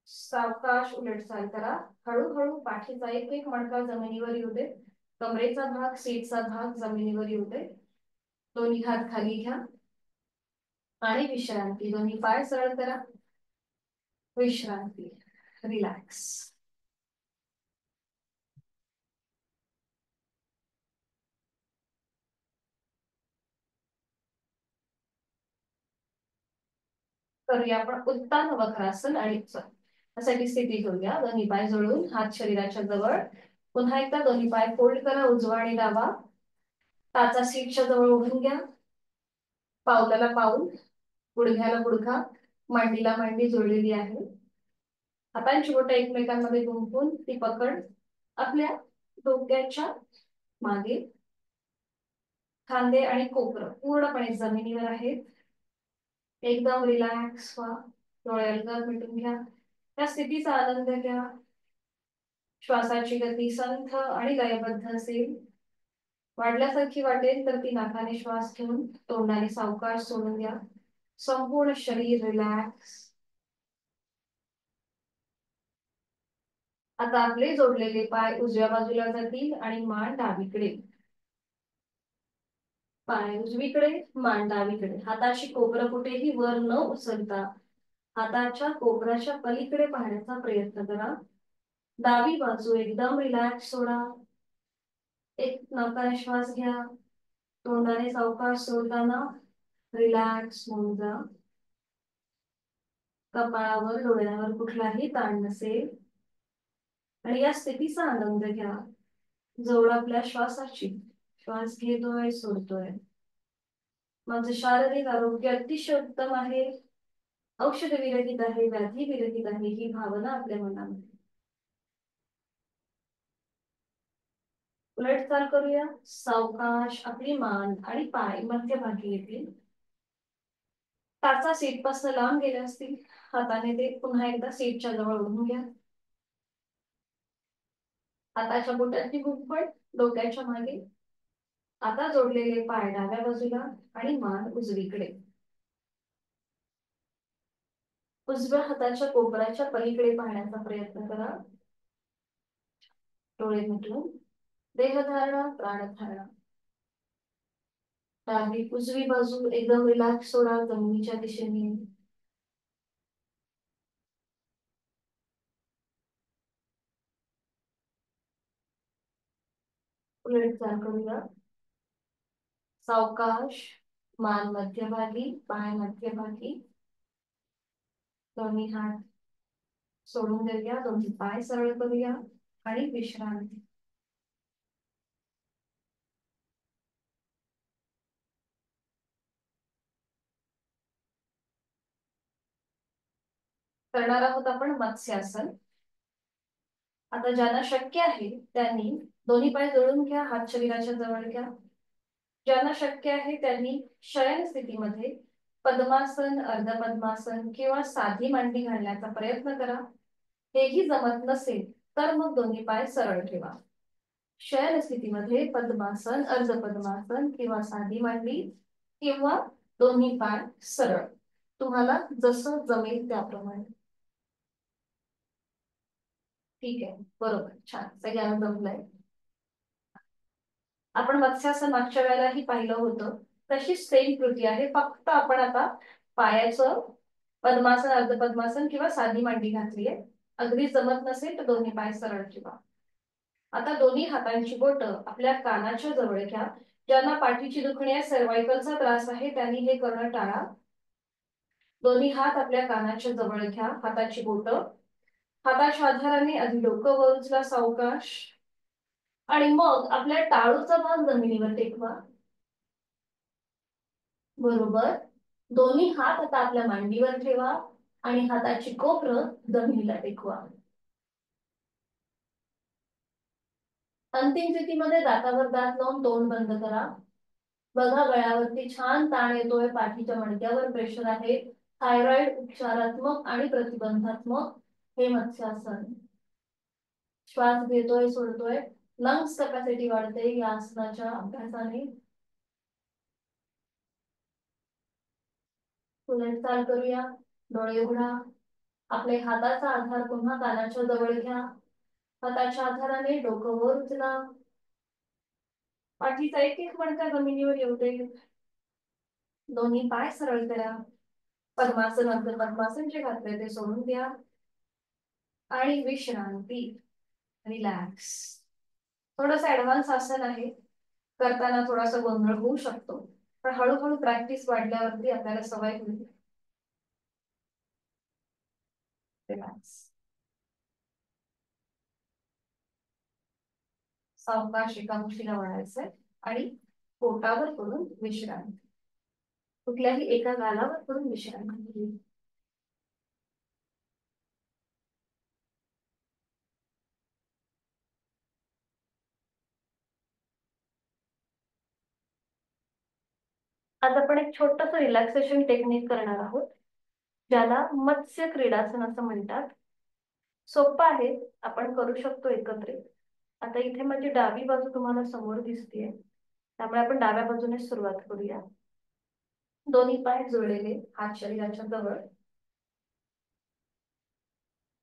सावकाश उलटचाल करा. हळूहळू पाठीचा एक एक मणका जमिनीवर येऊ दे, कमरेचा भाग सीटचा भाग जमिनीवर येऊ दे. दोन्ही हात खाली घ्या आणि विश्रांती. दोन्ही पाय सरळ करा, विश्रांती, रिलॅक्स. करूया आपण उत्तान वक्रासन आणि त्यासाठी स्थिती घेऊया. दोन्ही पाय जोडून हात शरीराच्या जवळ. पुन्हा एकदा दोन्ही पाय फोल्ड करा, उजवा आणि डावा. टाचा सीटच्या जवळ उघडून घ्या, पावलाला पाऊल, गुडघ्याला गुडघा, मांडीला मांडी जोडलेली आहे. हातांची बोटं एकमेकांमध्ये गुंफून ती पकड आपल्या डोक्याच्या मागे. खांदे आणि कोपरं पूर्णपणे जमिनीवर आहेत. एकदम रिलॅक्स व्हा, डोळे अलगद मिटून घ्या. त्या स्थितीचा आनंद घ्या. श्वासाची गती संथ आणि लयबद्ध असेल. वाढल्यासारखी वाटेल तर ती नाकाने श्वास घेऊन तोंडाने सावकाश सोडून द्या. संपूर्ण शरीर रिलॅक्स. आता आपले जोडलेले पाय उजव्या बाजूला जातील आणि मान डावीकडे. पाय उजवीकडे, मान डावीकडे. हाताची कोपरं कुठेही वर न उचलता हाताच्या कोपराच्या पलीकडे पाहण्याचा प्रयत्न करा. डावी बाजू एकदम रिलॅक्स सोडा. एक नौका श्वास घ्या. तोंडाने सावकाश सोडताना रिलॅक्स होऊन जा. कपाळावर डोळ्यावर कुठलाही ताण नसेल आणि या स्थितीचा आनंद घ्या. जवळ आपल्या श्वासाची. श्वास घेतोय सोडतोय. माझं शारीरिक आरोग्य अतिशय उत्तम आहे. औषध विरहित आहे, व्याधी विरहित आहे, ही भावना आपल्या मनामध्ये. उलट चाल करूया. सावकाश आपली मान आणि पाय मध्यभागी येतील. टाचा सीट पासून लांब गेले असतील. हाताने ते पुन्हा एकदा सीटच्या जवळ ओढून घ्या. हाताच्या बोटांची गुंफण डोक्याच्या मागे. आता जोडलेले पाय डाव्या बाजूला आणि मान उजवीकडे. उजव्या हाताच्या कोपराच्या पलीकडे पाहण्याचा प्रयत्न करा. डोळे मिटून देहधारणा प्राणधारणा. डावी उजवी बाजू एकदम रिलॅक्स सोडा जमिनीच्या दिशेने. उलट चाल करूया. सावकाश मान मध्यभागी, पाय मध्यभागी. दोन्ही हात सोडून देऊया. दोन्ही पाय सरळ करूया आणि विश्रांती. करणार आहोत आपण मत्स्यासन. आता ज्यांना शक्य आहे त्यांनी दोन्ही पाय जोडून घ्या. हात शरीराच्या जवळ घ्या. ज्यांना शक्य आहे त्यांनी शयन स्थितीमध्ये पद्मासन, अर्ध पद्मासन किंवा साधी मांडी घालण्याचा प्रयत्न करा. हेही जमत नसेल तर मग दोन्ही पाय सरळ ठेवा. शयन स्थितीमध्ये पद्मासन, अर्ध पद्मासन किंवा साधी मांडी किंवा दोन्ही पाय सरळ. तुम्हाला जसं जमेल त्याप्रमाणे. ठीक आहे, बरोबर, छान, सगळ्यांना जमलंय. आपण मत्स्यासन मागच्या वेळेलाही पाहिलं होतं. तशी सेम कृती आहे, फक्त आपण आता पायाचं पद्मासन, अर्ध पद्मासन किंवा साधी मांडी घातलीये. अगदी जमत नसेल तर दोन्ही पाय सरळ ठेवा. आता दोन्ही हातांची बोट आपल्या कानाच्या जवळ घ्या. ज्यांना पाठीची दुखणी आहे, सर्वायकलचा त्रास आहे, त्यांनी हे करणं टाळा. दोन्ही हात आपल्या कानाच्या जवळ घ्या. हाताची बोट हाताच्या आधाराने आधी डोकं वर उचला सावकाश आणि मग आपल्या टाळूचा भाग जमिनीवर टेकवा. बरोबर. दोन्ही हात आता आपल्या मांडीवर ठेवा आणि हाताची कोपरं जमिनीला टेकवा. अंतिम स्थितीमध्ये दातावर दात लावून तोंड बंद करा. बघा गळ्यावरती छान ताण येतोय. पाठीच्या मणक्यावर प्रेशर आहे. थायरॉइड उपचारात्मक आणि प्रतिबंधात्मक हे मत्स्यासन. श्वास घेतोय सोडतोय. लंग्स कॅपॅसिटी वाढते या आसनाच्या अभ्यासाने. उलट चाल करूया. डोळे उघडा. आपले हाताचा आधार पुन्हा कानाच्या जवळ घ्या. हाताच्या आधाराने डोकं वर उचला. पाठीचा एक एक मणका जमिनीवर येऊ दे. दोन्ही पाय सरळ करा. पद्मासन, अंतर पद्मासन जे घातले ते सोडून द्या आणि विश्रांती. रिलॅक्स. थोडंसं ऍडव्हान्स आसन आहे, करताना थोडासा गोंधळ होऊ शकतो, पण हळूहळू प्रॅक्टिस वाढल्यावरती आपल्याला सवय होईल. रिलॅक्स. सावकाश एका मुशीला वळायचंय आणि पोटावर करून विश्रांती. कुठल्याही एका गालावर करून विश्रांती. आज आपण एक छोटस रिलॅक्सेशन टेक्निक करणार आहोत, ज्याला मत्स्य क्रीडासन असं म्हणतात. सोपं आहे, आपण करू शकतो एकत्रित. आता इथे माझी डावी बाजू तुम्हाला समोर दिसतेय, त्यामुळे आपण डाव्या बाजूने सुरुवात करूया. दोन्ही पाय जोडलेले, हात शरीराच्या जवळ.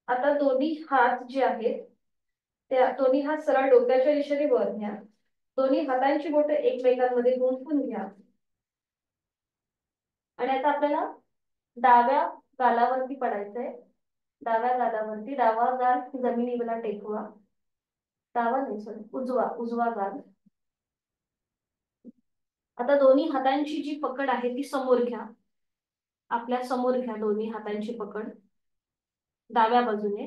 आता दोन्ही हात जे आहेत त्या दोन्ही हात सरळ डोक्याच्या दिशेने वर घ्या. दोन्ही हातांची बोटे एकमेकांमध्ये गुंफून घ्या आणि आता आपल्याला डाव्या गालावरती पडायचंय. डाव्या गालावरती डावा गाल जमिनीला टेकवा. डावा नाही, सॉरी, उजवा उजवा गाल. आता दोन्ही हातांची जी पकड आहे ती समोर घ्या. आपल्या समोर घ्या दोन्ही हातांची पकड डाव्या बाजूने.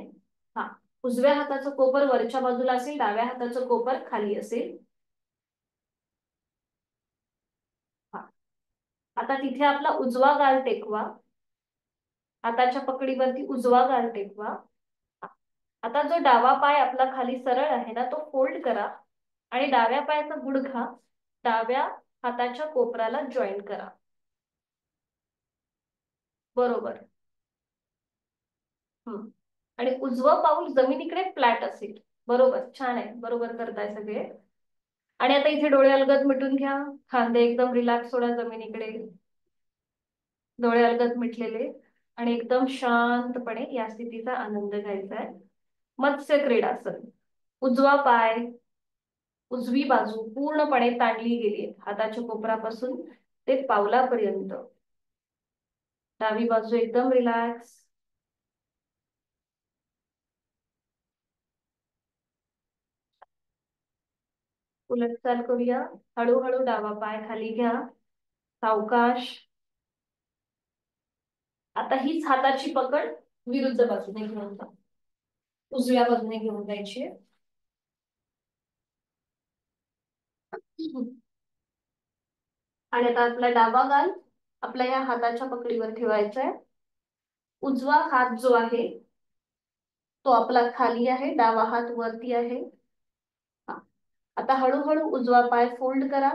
हा, उजव्या हाताचं कोपर वरच्या बाजूला असेल, डाव्या हाताचं कोपर खाली असेल. हा, आता तिथे आपला उजवा गाल टेकवा. हाताच्या पकडीवरती उजवा गाल टेकवा. आता जो डावा पाय आपला खाली सरळ आहे ना तो फोल्ड करा आणि डाव्या पायाचा गुडघा डाव्या हाताच्या कोपराला जॉईन करा. बरोबर. हम्म. आणि उजवं पाऊल जमिनीकडे फ्लॅट असेल. बरोबर, छान आहे, बरोबर करताय सगळे. आणि आता इथे डोळे अलगद मिटून घ्या. खांदे एकदम रिलॅक्स सोडा जमिनीकडे. डोळे अलगद मिटलेले आणि एकदम शांतपणे या स्थितीचा आनंद घ्यायचा आहे. मत्स्य क्रीडासन. उजवा पाय, उजवी बाजू पूर्णपणे ताणली गेली हाताच्या कोपरापासून ते पावलापर्यंत. डावी बाजू एकदम रिलॅक्स. उलट चाल करूया. हळूहळू डावा पाय खाली घ्या, सावकाश. आता हीच हाताची पकड विरुद्ध बाजूने घेऊन जा. उजव्या बाजूने घेऊन जायची. आणि आता आपला डावा गाल आपल्या या हाताच्या पकडीवर ठेवायचा आहे. उजवा हात जो आहे तो आपला खाली आहे, डावा हात वरती आहे. आता हळूहळू उजवा पाय फोल्ड करा.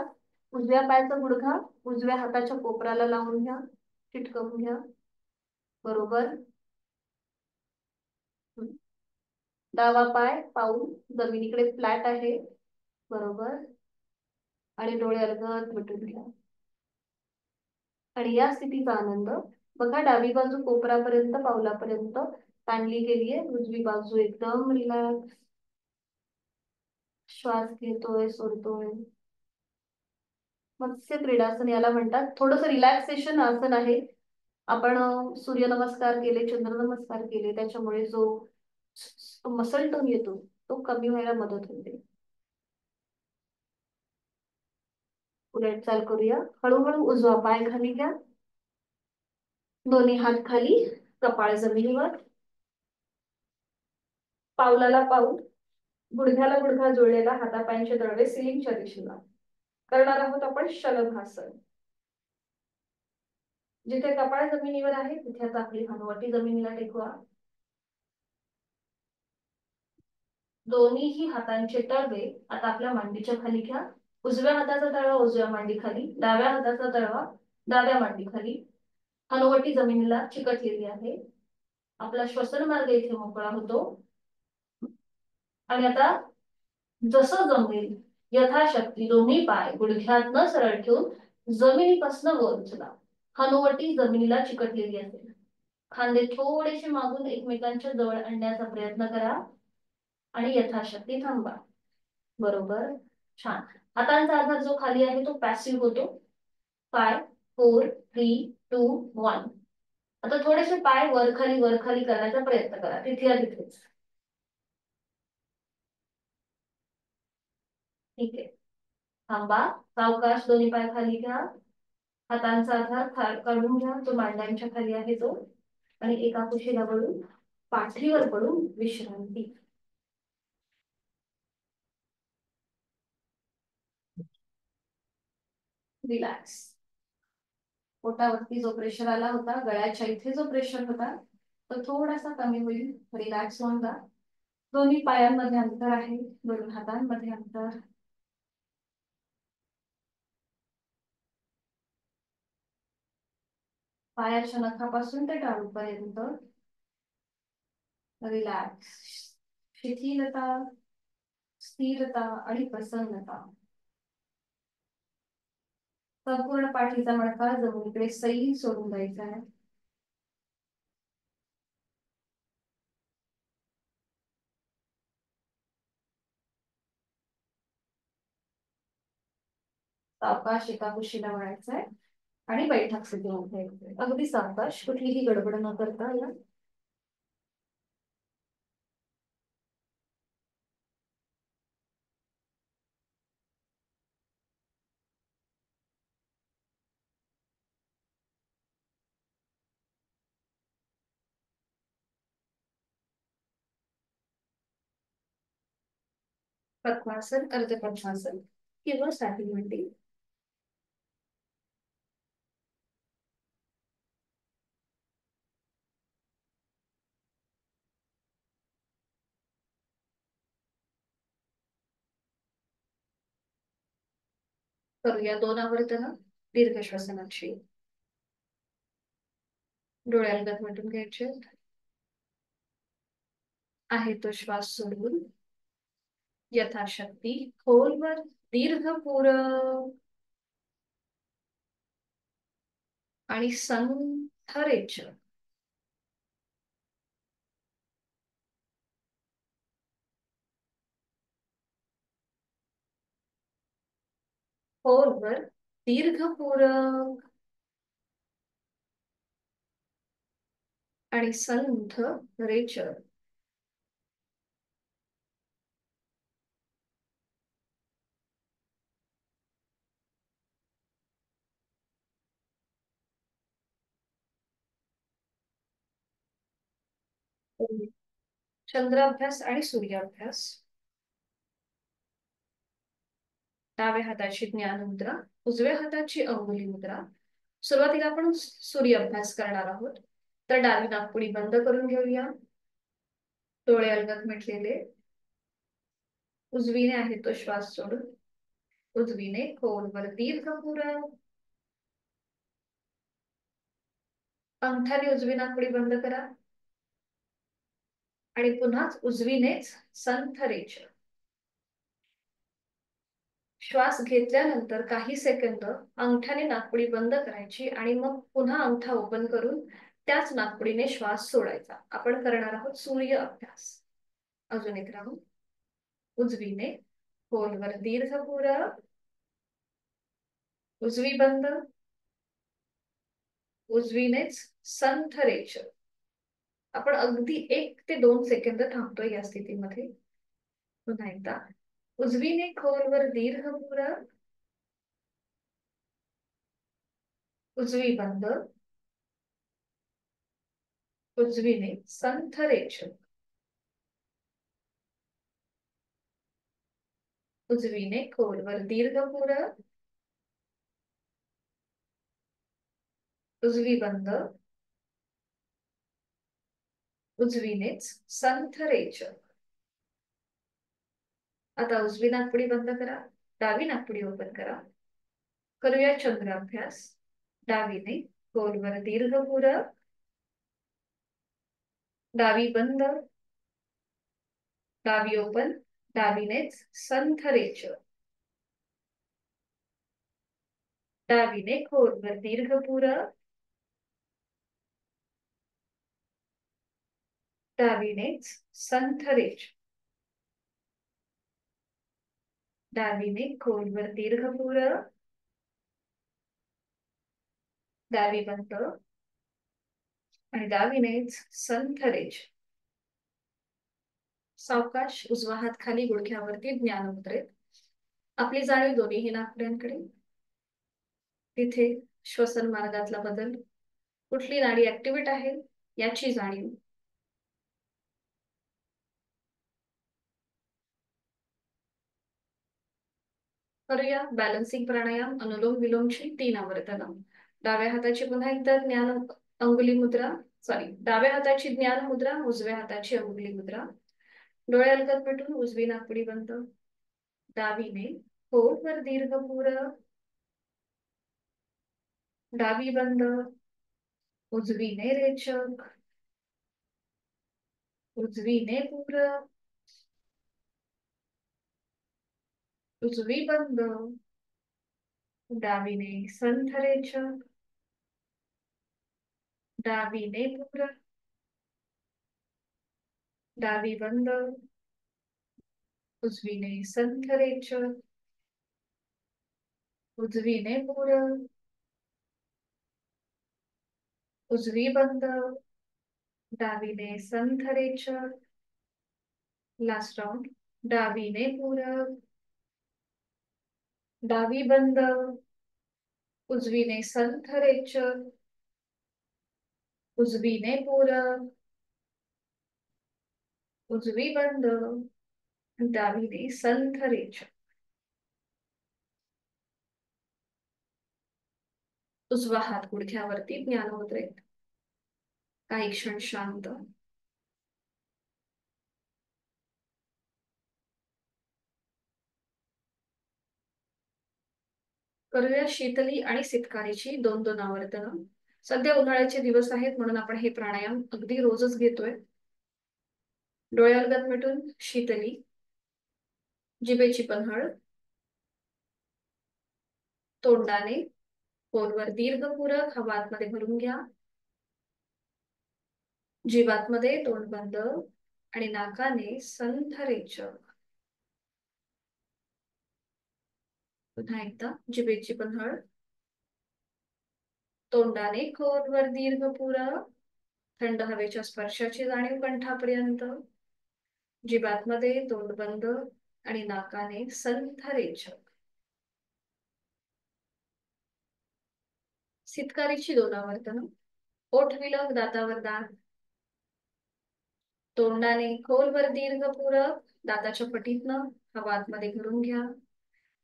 उजव्या पायाचा गुडघा उजव्या हाताच्या कोपराला लावून घ्या, चिटकवून घ्या. बरोबर. डावा पाय पाऊल जमिनीकडे फ्लॅट आहे. बरोबर. आणि डोळे अलगद मिटून घ्या. आणि या स्थितीचा आनंद बघा. डावी बाजू कोपरापर्यंत पावलापर्यंत ताणली गेली आहे. उजवी बाजू एकदम रिलॅक्स. श्वास घेतोय, सोडतोय. मत्स्य क्रीडासन याला म्हणतात. थोडस रिलॅक्सेशन आसन आहे. आपण सूर्यनमस्कार केले, चंद्रनमस्कार केले, त्याच्यामुळे जो मसल टोन येतो तो कमी व्हायला मदत होते. उलट चाल करूया. हळूहळू उजवा पाय खाली घ्या, दोन्ही हात खाली, कपाळ जमिनीवर, पावलाला पाऊल, गुडघ्याला गुडघा जुळलेला, हातापायांचे तळवे सिलिंगच्या दिशेला. करणार आहोत आपण शलभासन. जिथे कपाळ जमिनीवर आहे तिथे आता आपली हनुवटी जमिनीला टेकवा. दोन्हीही हातांचे तळवे आता आपल्या मांडीच्या खाली घ्या. उजव्या हाताचा तळवा उजव्या मांडी खाली, डाव्या हाताचा तळवा डाव्या मांडी खाली. हनुवटी जमिनीला चिकटलेली आहे. आपला श्वसन मार्ग इथे मोकळा होतो. आणि आता जसं जमेल यथाशक्ती दोन्ही पाय गुडघ्यात न सरळ ठेवून जमिनीपासून वर उचला. हनुवटी जमिनीला चिकटलेली असेल. खांदे थोडेसे मागून एकमेकांच्या जवळ आणण्याचा प्रयत्न करा आणि यथाशक्ती थांबा. बरोबर, छान. हातांचा आधार जो खाली आहे तो पॅसिव्ह होतो. 5 4 3 2 1. आता थोडेसे पाय वर खाली करण्याचा प्रयत्न करा तिथे तिथेच. ठीक आहे, थांबा. सावकाश दोन्ही पाय खाली घ्या. हातांचा आधार काढून घ्या जो मांड्यांच्या खाली आहे तो. आणि एका कुशीला वळून पाठीवर पडून विश्रांती. रिलॅक्स. पोटावरती जो प्रेशर आला होता, गळ्याच्या इथे जो प्रेशर होता तो थोडासा कमी होईल. रिलॅक्स होऊन जा. दोन्ही पायांमध्ये अंतर आहे, दोन्ही हातांमध्ये अंतर. पायाच्या नखापासून ते टाळूपर्यंत रिलॅक्स. शिथिलता, स्थिरता आणि प्रसन्नता. संपूर्ण पाठीचा मणका जमिनीकडे सैल सोडून द्यायचा आहे. सावकाश एका कुशीला वळायचं आहे आणि बैठक स्थिती उठायचं. अगदी सावकाश, कुठलीही गडबड न करता. पद्मासन, अर्ध पद्मासन किंवा साधी मांडी. करूया 2 आवर्तन दीर्घ श्वसनाची. डोळ्याला मिटून घ्यायचे. आहे तो श्वास सोडून यथाशक्ती खोलवर दीर्घ पूरक आणि संथरेच. खोलवर दीर्घ पूरक आणि संथ रेचर. चंद्राभ्यास आणि सूर्याभ्यास. डाव्या हाताची ज्ञान मुद्रा, उजव्या हाताची अंगुली मुद्रा. सुरुवातीला आपण सूर्याभ्यास करणार आहोत. तर डावी नाकपुडी बंद करून घेऊया. डोळे अलगद मिटलेले. उजवीने आहे तो श्वास सोडून उजवीने खोलवर दीर्घ पूरक. अंगठ्याने उजवी नाकपुडी बंद करा आणि पुन्हाच उजवीनेच संथ रेच. श्वास घेतल्यानंतर काही सेकंद अंगठ्याने नाकपुडी बंद करायची आणि मग पुन्हा अंगठा ओपन करून त्याच नाकपुडीने श्वास सोडायचा. आपण करणार आहोत सूर्य अभ्यास. अजून एक राऊंड. उजवीने खोलवर दीर्घ पूरक, उजवी बंद, उजवीनेच संथ रेच. आपण अगदी 1 ते 2 सेकंद थांबतोय या स्थितीमध्ये. पुन्हा एकदा. उजवीने खोलवर दीर्घ पूरक, उजवी बंद, उजवीने संथ रेच. उजवीने खोलवर दीर्घ पूरक, उजवी बंद, उजवीनेच संथ रेच. आता उजवी नाकपुडी बंद करा, डावी नाकपुडी ओपन करा. करूया चंद्राभ्यास. डावीने खोलवर दीर्घ पूरक, डावी बंद, डावी ओपन, डावीनेच संथ रेच. डावीने खोलवर दीर्घ पूरक, डावीनेच संथ रेच. डावीने खोलवर दीर्घ पूरक, डावी बंद आणि डावीनेच संथ रेच. सावकाश उजवा हात खाली गुडघ्यावरती ज्ञान मुद्रेत. आपली जाणीव दोन्ही नाकपुड्यांकडे. तिथे श्वसन मार्गातला बदल, कुठली नाडी ऍक्टिव्हेट आहे याची जाणीव. करूया बॅलन्सिंग प्राणायाम अनुलोम विलोमची 3 आवर्तन. डाव्या हाताची पुन्हा एकदा ज्ञान अंगुली मुद्रा, सॉरी, डाव्या हाताची ज्ञान मुद्रा, उजव्या हाताची अंगुली मुद्रा. डोळे अलगद मिटून उजवी नाकपुडी बंद. डावीने खोलवर दीर्घ पूरक, डावी बंद, उजवीने रेचक, उजवीने पूरक, उजवी बंद, डावीने संथ रेचक, डावीने पूरक, डावी बंद, उजवीने संथ रेचक, उजवीने पूरक, उजवी बंद, डावीने संथ रेचक. Last round. डावीने पूरक, डावी बंद, उजवीने संथ रेचक, उजवीने पूरक, उजवी बंद, डावीने संथ रेचक. उजवा हात गुडघ्यावरती ज्ञानमुद्रेत. काही क्षण शांत. करूया शीतली आणि सितकारीची 2-2 आवर्तन. सध्या उन्हाळ्याचे दिवस आहेत म्हणून आपण हे प्राणायाम अगदी रोजच घेतोय. डोळे अलगद मिटून शीतली, जिभेची पन्हळ, तोंडाने खोलवर दीर्घ पूरक हवा आतमध्ये भरून घ्या. जीवातमध्ये तोंड बंद आणि नाकाने संथ रेचक. पुन्हा एकदा जिभेची पन्हळ, तोंडाने खोलवर दीर्घ पूरक, थंड हवेच्या स्पर्शाची जाणीव कंठापर्यंत. जीवातमध्ये तोंड बंद आणि नाकाने संथ रेचक. सितकारीची 2 आवर्तन. ओठ विलग, दातावर दात, तोंडाने खोलवर दीर्घ पूरक, दाताच्या पटीतनं हवा आतमध्ये भरून घ्या.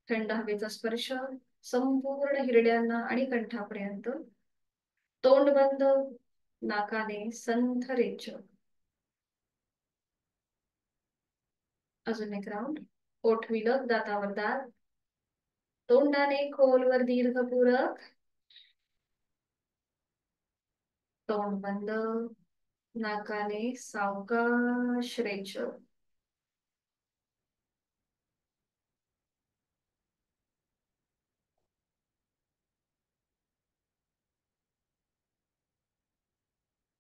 थंड हवेचा स्पर्श संपूर्ण हिरड्यांना आणि कंठापर्यंत. तोंड बंद, नाकाने संथ रेचक. अजून एक राऊंड. ओठ विलग, दातावर दात, तोंडाने खोलवर दीर्घ पूरक, तोंड बंद, नाकाने सावकाश रेचक.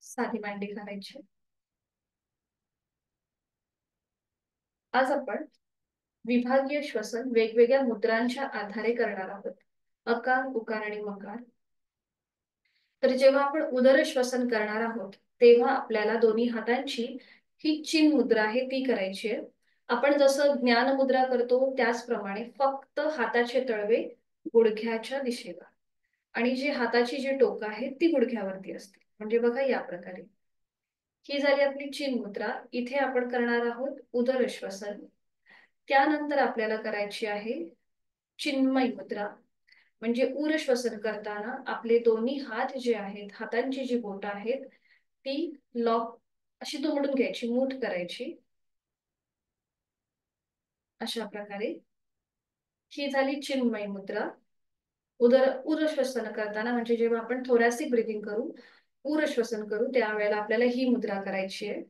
साधी मांडी घालायची. आज आपण विभागीय श्वसन वेगवेगळ्या मुद्रांच्या आधारे करणार आहोत. अकार, उकार आणि मकार. तर जेव्हा आपण उदर श्वसन करणार आहोत तेव्हा आपल्याला दोन्ही हातांची ही चिन मुद्रा आहे ती करायची आहे. आपण जसं ज्ञान मुद्रा करतो त्याचप्रमाणे फक्त हाताचे तळवे गुडघ्याच्या दिशेला आणि जी हाताची जी टोकं आहेत ती गुडघ्यावरती असते. म्हणजे बघा या प्रकारे. ही झाली आपली चिन मुद्रा. इथे आपण करणार आहोत उदर श्वसन. त्यानंतर आपल्याला करायची आहे चिन्मय मुद्रा. म्हणजे उर श्वसन करताना आपले दोन्ही हात जे आहेत, हातांची जी बोटं आहेत ती लॉक अशी दुमडून घ्यायची, मूठ करायची अशा प्रकारे. ही झाली चिन्मय मुद्रा. उर श्वसन करताना म्हणजे जेव्हा आपण थोरॅसिक ब्रिदिंग करू, उर श्वसन करू त्यावेळेला आपल्याला ही मुद्रा करायची आहे.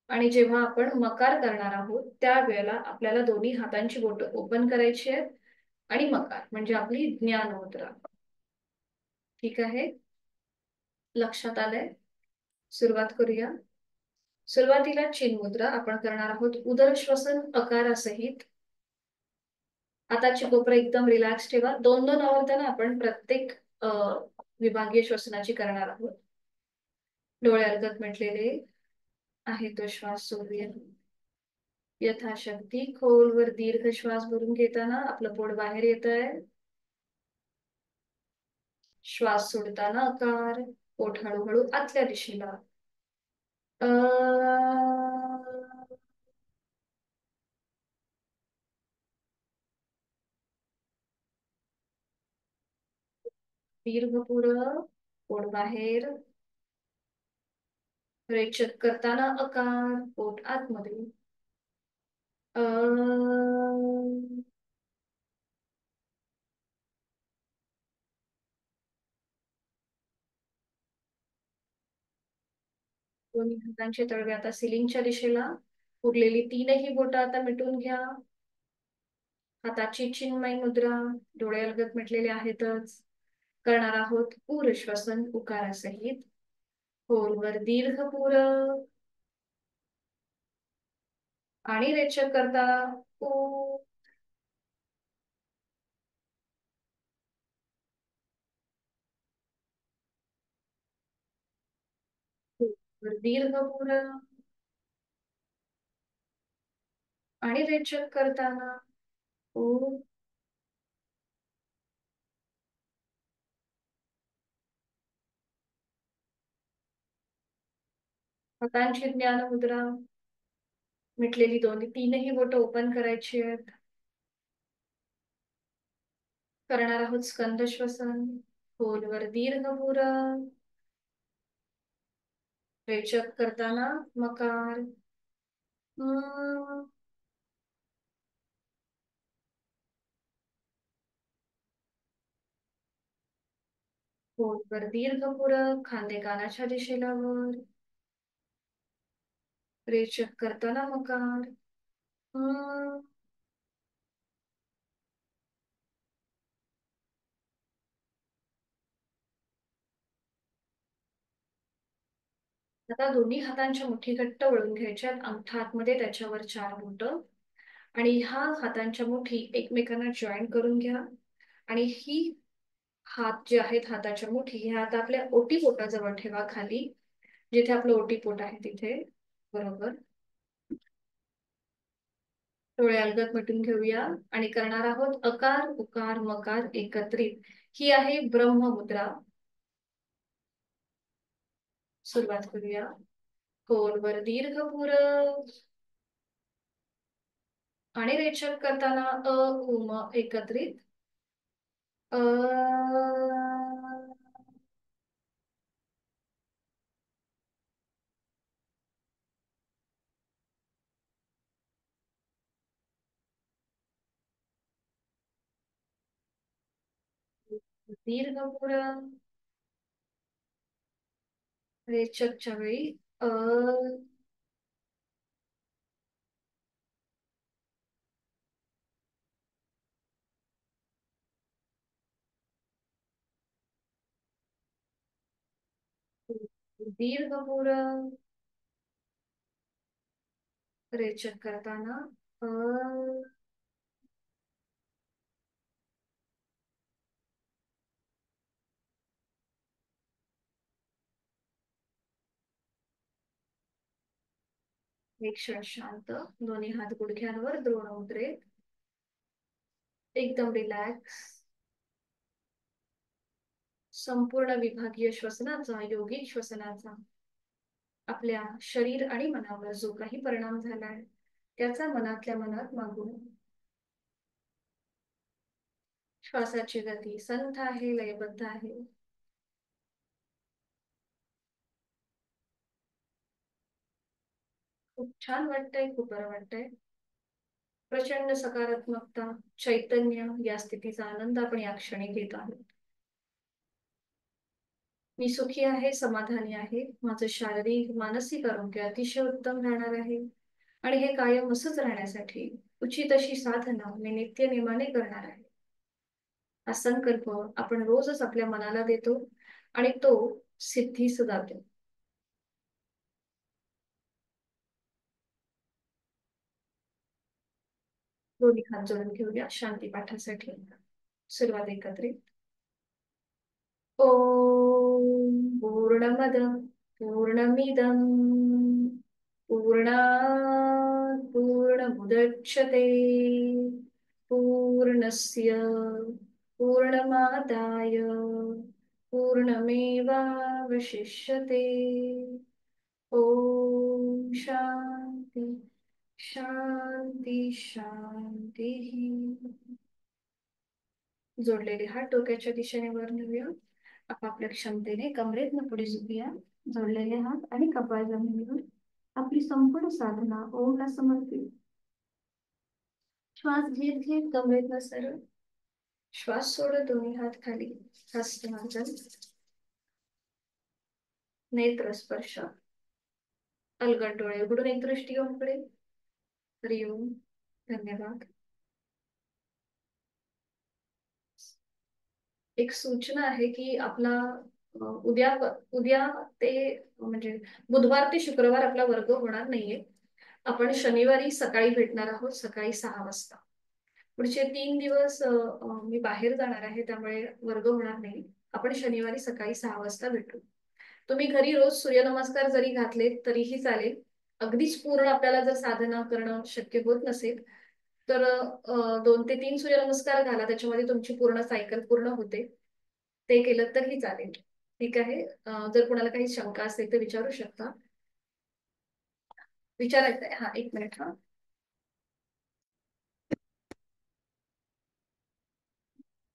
आणि जेव्हा आपण मकार करणार आहोत त्यावेळेला आपल्याला दोन्ही हातांची बोटं ओपन करायची आहेत आणि मकार म्हणजे आपली ज्ञान मुद्रा. ठीक आहे, लक्षात आलंय? सुरुवात करूया. सुरुवातीला चिन मुद्रा आपण करणार आहोत उदर श्वसन अकारासहित. हाताची कोपरं एकदम रिलॅक्स ठेवा. 2-2 आवर्तन आपण प्रत्येक विभागीय श्वसनाची करणार आहोत. डोळे अलगद मिटलेले आहे तो श्वास सोडूया. यथाशक्ती खोलवर दीर्घ श्वास भरून घेताना आपलं पोट बाहेर येत आहे. श्वास सोडताना आकार, पोट हळूहळू आतल्या दिशेला. दीर्घ पुढं, पोट बाहेर. रेचक करताना आकार, पोट आतमध्ये. दोन्ही हातांचे तळवे आता सिलिंगच्या दिशेला. उरलेली 3ही बोटं आता मिटून घ्या. हाताची चिन्मय मुद्रा. डोळे अलगद मिटलेले आहेतच. करणार आहोत पूर श्वसन उकारासहित. खोलवर दीर्घ पूरक आणि रेचक करता ऊ. खोलवर दीर्घ पूरक आणि रेचक करताना ऊ. हातांची ज्ञान मुद्रा. मिटलेली दोन्ही तीनही बोट ओपन करायची आहेत. करणार आहोत स्कंद श्वसन. खोलवर दीर्घ पुरा. रेचक करताना मकार. अं, खोलवर दीर्घ पुरा. खांदे कानाच्या दिशेला वर. रेचक करताना मकार. अं, आता दोन्ही हातांच्या मुठी घट्ट वळून घ्यायच्या. अंगठा आतमध्ये, त्याच्यावर चार बोट. आणि ह्या हातांच्या मुठी एकमेकांना जॉईन करून घ्या. आणि ही हात जे आहेत, हाताच्या मुठी ह्या आता आपल्या ओटीपोटाजवळ ठेवा खाली. जिथे आपलं ओटीपोट आहे तिथे. बरोबर. डोळे अलगद मिटून घेऊया आणि करणार आहोत अकार उकार मकार एकत्रित. ही आहे ब्रह्ममुद्रा. सुरुवात करूया. खोलवर दीर्घ पुर. आणि रेचक करताना उम एकत्रित. अ दीर्घ पुर. रेचकच्या वेळी दीर्घ पुर. रेचक करताना अ एक क्षण शांत. दोन्ही हात गुडघ्यांवर द्रोण मुद्रेत. एकदम रिलॅक्स. संपूर्ण विभागीय श्वसनाचा, योगिक श्वसनाचा आपल्या शरीर आणि मनावर जो काही परिणाम झालाय त्याचा मनातल्या मनात मागून. श्वासाची गती संथ आहे, लयबद्ध आहे. खूप छान वाटतंय, खूप बरं वाटतंय. प्रचंड सकारात्मकता, चैतन्य या स्थितीचा आनंद आपण या क्षणी घेत आहोत. मी सुखी आहे, समाधानी आहे. माझं शारीरिक मानसिक आरोग्य अतिशय उत्तम राहणार आहे. आणि हे कायम असंच राहण्यासाठी उचित अशी साधना मी नित्य नेमाने करणार आहे. हा संकल्प आपण रोजच आपल्या मनाला देतो आणि तो सिद्धीस जातो. दोन्ही हात जोडून घेऊया शांती पाठासाठी. सुरुवात एकत्रित. ओम पूर्णमद पूर्णमिदं पूर्णात् पूर्णमुदच्यते पूर्णस्य पूर्णमादाय पूर्णमेवावशिष्यते. ओम शांती शांती शांती. जोडलेले हात डोक्याच्या दिशेने वर नेऊया. आपापल्या क्षमतेने कमरेतनं पुढे झुकूया. जोडलेले हात आणि कपाळ जमिनीवर. आपली संपूर्ण साधना ओमला समर्पित. श्वास घेत घेत कमरेतनं सरळ. श्वास सोडत दोन्ही हात खाली. हस्तांतरण. नेत्र स्पर्श. अलगद डोळे उघडून एक दृष्टी ओमकडे. हरिओम. धन्यवाद. एक सूचना आहे की आपला उद्या उद्या ते म्हणजे बुधवार ते शुक्रवार आपला वर्ग होणार नाहीये. आपण शनिवारी सकाळी भेटणार आहोत, सकाळी 6 वाजता. पुढचे 3 दिवस मी बाहेर जाणार आहे, त्यामुळे वर्ग होणार नाही. आपण शनिवारी सकाळी 6 वाजता भेटू. तुम्ही घरी रोज सूर्यनमस्कार जरी घातले तरीही चालेल. अगदीच पूर्ण आपल्याला जर साधना करणं शक्य होत नसेल तर 2 ते 3 सूर्यनमस्कार घाला, त्याच्यामध्ये तुमची पूर्ण सायकल पूर्ण होते. ते केलं तरी चालेल. ठीक आहे. जर कोणाला काही शंका असेल तर विचारू शकता. विचारायचंय? हा, एक मिनिट. हा,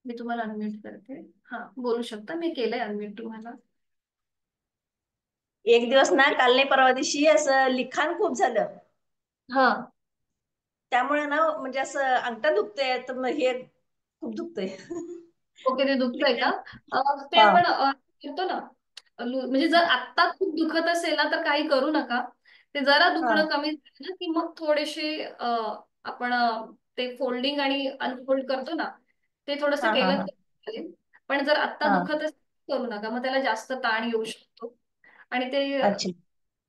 मी तुम्हाला अनम्यूट करते. हा, बोलू शकता, मी केलंय अनम्यूट तुम्हाला. एक दिवस ना, काल नाही परवा दिवशी असं लिखाण खूप झालं. हा. त्यामुळे ना म्हणजे असं अंगठा दुखतंय, तर मग हे खूप दुखतंय. ओके, ते दुखतंय का? लिखाण. ते हा आपण करतो ना. म्हणजे जर आत्ता खूप दुखत असेल ना, तर काही करू नका. ते जरा हा दुखणं कमी झालं ना, की मग थोडेसे आपण ते फोल्डिंग आणि अनफोल्ड करतो ना, ते थोडंसं हा हा केलं हा तर चालेल. पण जर आत्ता हा. दुखत असेल करू नका, मग त्याला जास्त ताण येऊ शकतो. आणि ते अच्छा.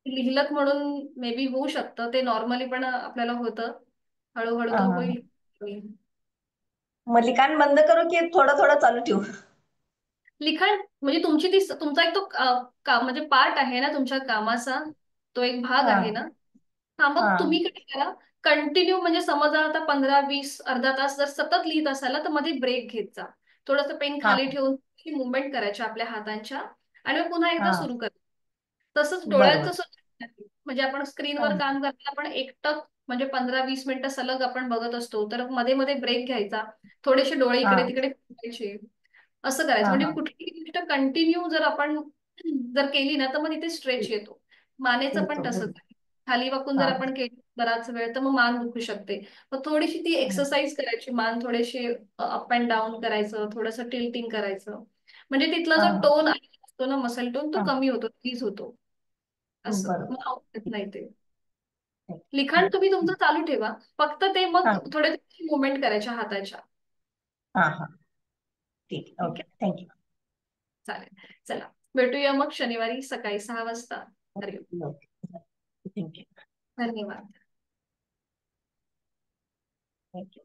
लिहिलत म्हणून मे बी होऊ शकतं, ते नॉर्मली पण आपल्याला होतं. हळूहळू हा तो हा. होईल. मग लिखाण बंद करू की थोडं थोडं चालू ठेवू? लिखाण म्हणजे तुमची ती तुमचा एक तो म्हणजे पार्ट आहे ना तुमच्या कामाचा, तो एक भाग हा आहे ना. हा, हा मग तुम्ही काय करा, कंटिन्यू म्हणजे समजा आता 15-20 अर्धा तास जर सतत लिहित असाल ना, तर मध्ये ब्रेक घेत जा. थोडंसं पेन हा खाली ठेवून मुवमेंट करायच्या आपल्या हातांच्या, आणि मग पुन्हा एकदा हा. सुरू करा. तसंच डोळ्यांचं बरोबर. सुद्धा आहे. म्हणजे आपण हा स्क्रीनवर काम करताना आपण एकटक म्हणजे 15-20 मिनिटं सलग आपण बघत असतो, तर मध्ये मध्ये ब्रेक घ्यायचा. थोडेसे डोळे हा इकडे तिकडे फिरवायचे. असं करायचं, हा म्हणजे हा. कुठलीही गोष्ट कंटिन्यू जर आपण जर केली ना, तर मग तिथे स्ट्रेच येतो. मानेचं पण येतो तसंच बरोबर. आहे. खाली वाकून जर हा आपण केलं बराच वेळ, तर मग मान दुखू शकते. मग थोडीशी ती हा एक्सरसाइज करायची, मान थोडेसे अप अँड डाऊन करायचं, थोडंसं टिल्टिंग करायचं. म्हणजे तिथला हा जो हा टोन असतो ना, मसल टोन, तो हा. कमी होतो, रिलीज होतो. असं बरोबर. मग आवडत नाही ते. ठीक. लिखाण तुम्ही तुमचं चालू ठेवा, फक्त ते मग हा थोडे मुवमेंट करायच्या हाताच्या. हा हा. ठीक. ठीक ओके, आहे, थँक्यू. चालेल. चला, भेटूया मग शनिवारी सकाळी 6 वाजता. हरिओम. ओके. थँक्यू. धन्यवाद. थँक्यू.